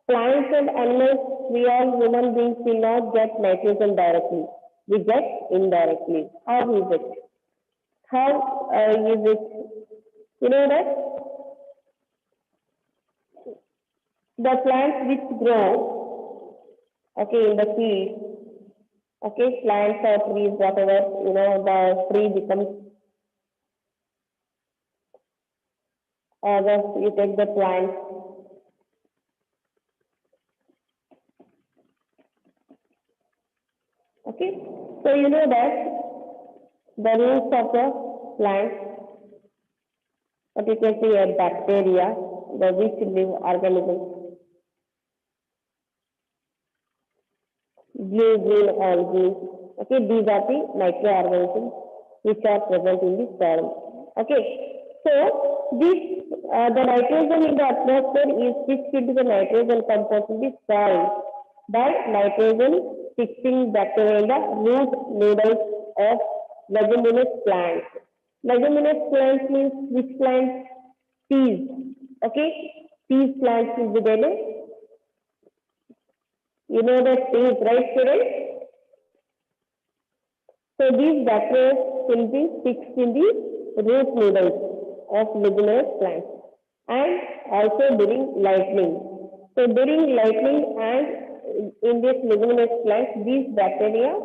plants and animals, we all human beings will not get nitrogen directly. We get indirectly. How is it? How is it? You know that the plants which grow, okay, in the field, okay, plants or trees, whatever, you know, the tree becomes, just you take the plant, okay. So you know that the roots of the plant, what you can say a bacteria, the which live organisms, blue green algae, okay, these are the microorganisms which are present in the soil. Okay, so this the nitrogen in the atmosphere is fixed into the nitrogen compound in the soil by nitrogen fixing bacteria in the root nodules of leguminous plants. Leguminous plants means which plants? Peas. Okay, peas plants will be there. You know that peas, right, students? So these bacteria will be fixed in the root nodules of leguminous plants and also during lightning. So during lightning and in this leguminous plants, these bacteria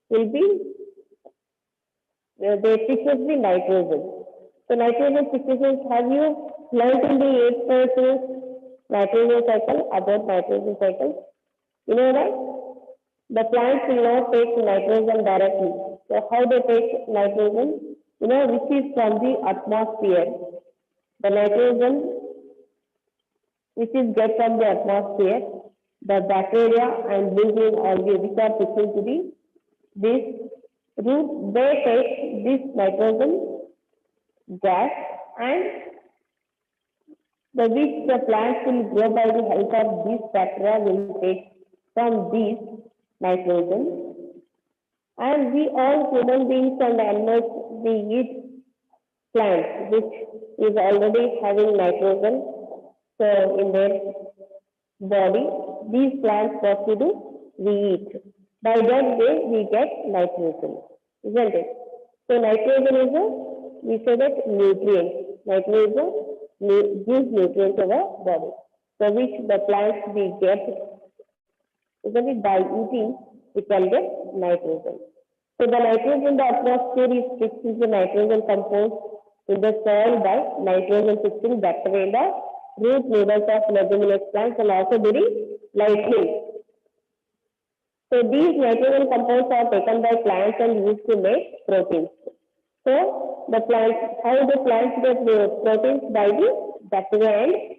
will be they fixes the nitrogen. So nitrogen fixes, have you learned in the 8th class nitrogen cycle, about nitrogen cycle? You know that the plants will not take nitrogen directly. So how they take nitrogen? You know, which is from the atmosphere. The nitrogen which is get from the atmosphere, the bacteria and living algae which are fixing to the this root, they take this nitrogen gas and the which the plants will grow by the help of this bacteria will take from these nitrogen. And we all human beings and animals, we eat plants which is already having nitrogen so in their body. These plants what we do? We eat. By that way we get nitrogen, isn't it? So nitrogen is a, we say that nutrient. Nitrogen gives nutrients to our body. So which the plants we get, isn't it? By eating we can get nitrogen. So the nitrogen in the atmosphere is fixed in the nitrogen compound in the soil by nitrogen fixing bacteria in the root nodules of leguminous plants and also during lightning. So these nitrogen compounds are taken by plants and used to make proteins. So the plants, how the plants get the proteins? By the bacteria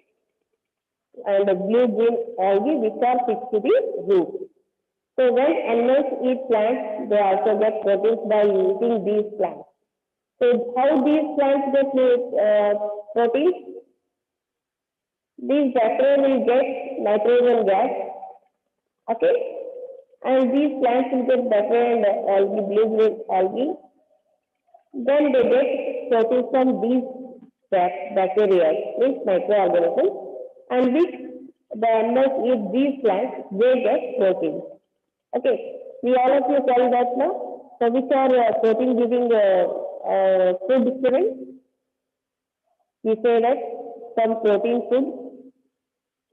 and the blue green algae which are fixed to the root. So when animals eat plants, they also get proteins by eating these plants. So how these plants get proteins? These bacteria will get nitrogen gas, okay, and these plants will get bacteria and algae, blue green algae. Then they get proteins from these bacteria, means microorganisms, and which the animals eat these plants, they get proteins. Okay, we all of you tell that now. So which are protein giving food, students? We say that some protein food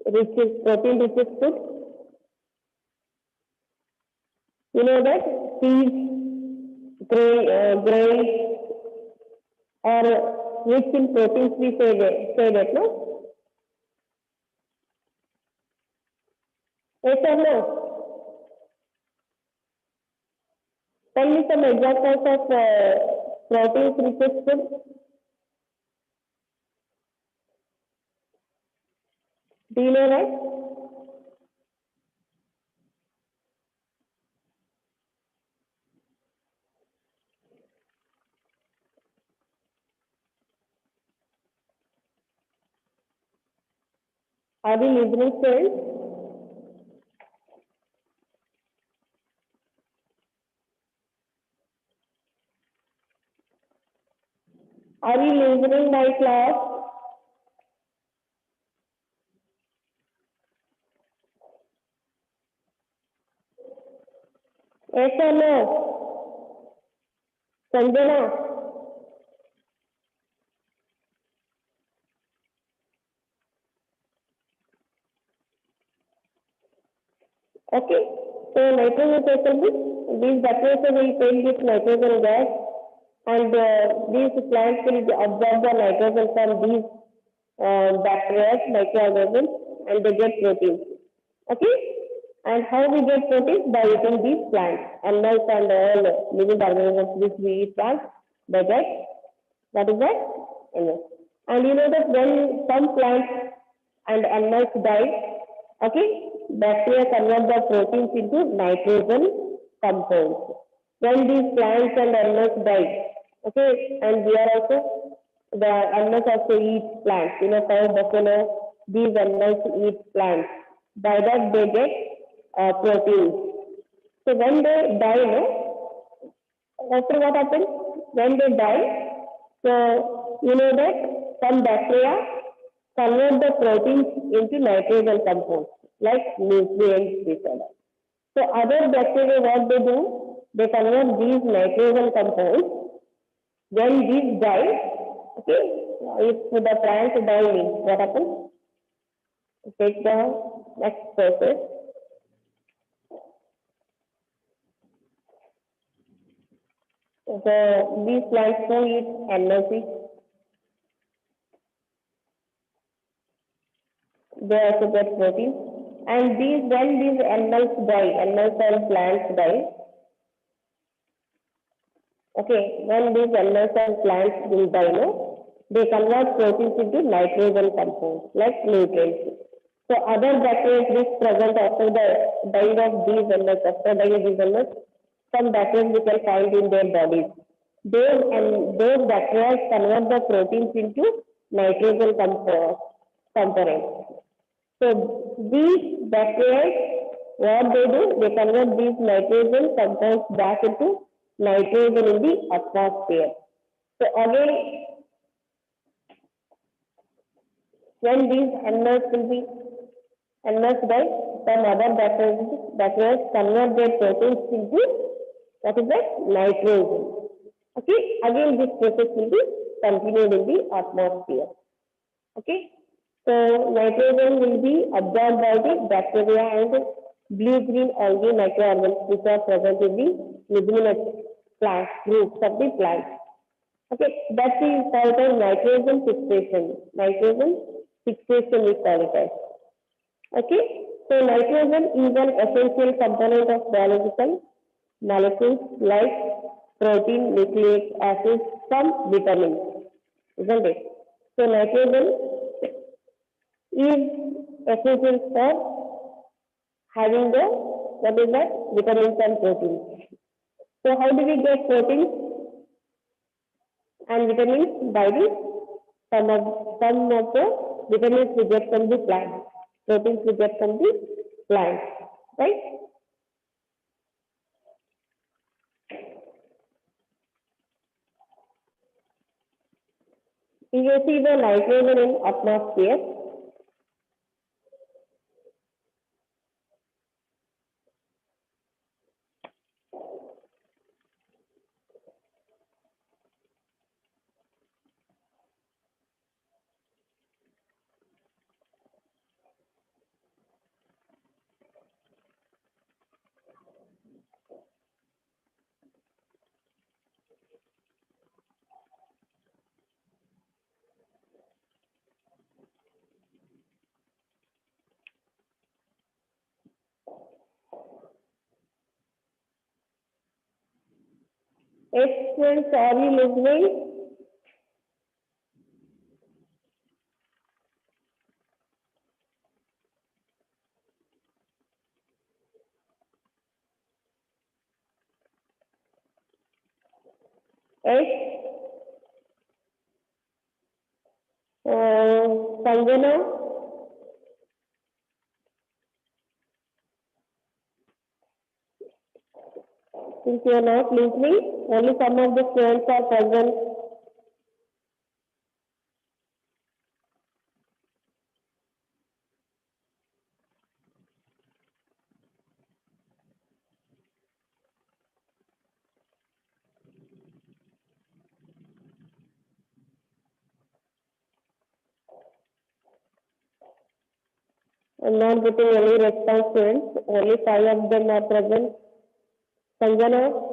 protein rich food? You know that seeds, grains are rich in proteins. We say that, no? Yes or no? Tell me some examples of proteins rich food. Do you know that? Are you listening, friends? Are you listening, my class? Yes or no? Sanjana? Okay. So nitrogen cycle, these bacteria will take this nitrogen gas and these plants will absorb the nitrogen from these bacteria, microorganisms, and they get proteins. Okay? And how we get proteins? By eating these plants. Animals and all living organisms which we eat plants, they get, what is that? Yes. And you know that when some plants and animals die, okay, bacteria convert the proteins into nitrogen compounds. When these plants and animals die, okay, and we are also, the animals also eat plants, you know, cow, buffalo, these animals eat plants. By that they get proteins. So when they die, no, after what happens? When they die, so you know that some bacteria convert the proteins into nitrogen compounds, like nutrients, disorder. So other bacteria, what they do? They convert these nitrogen compounds. When these die, okay, if the plants die, what happens? Take the next process. So these plants do eat energy. They also get protein. And these, when these animals die, animals and plants die, okay, when these animals and plants will die, no, they convert proteins into nitrogen compounds, like nutrients. So other bacteria which present after the dying of these animals, after dying of these animals, some bacteria we can find in their bodies. Those bacteria convert the proteins into nitrogen components. So these bacteria, what they do, they convert these nitrogen compounds back into nitrogen in the atmosphere. So again, when these animals die, some other bacteria convert their proteins into, what is that? Nitrogen. Okay, again this process will be continued in the atmosphere. Okay, so nitrogen will be absorbed by the bacteria and blue-green algae microorganisms which are present in the leguminous plant groups of the plant. Okay, that is called as nitrogen fixation. Nitrogen fixation we call it as. Okay, so nitrogen is an essential component of biological molecules like protein, nucleic acids, some vitamins, isn't it? So nitrogen is essential for having the, what is that, vitamins and proteins. So how do we get proteins and vitamins? By the some of the vitamins we get from the plant, proteins we get from the plant, right? You can see the nitrogen in atmosphere. Yes, friends, are you listening? Yes. Sanjana? Since you are not listening, only some of the students are present. I'm not getting any response, students. Only 5 of them are present. Sanjana?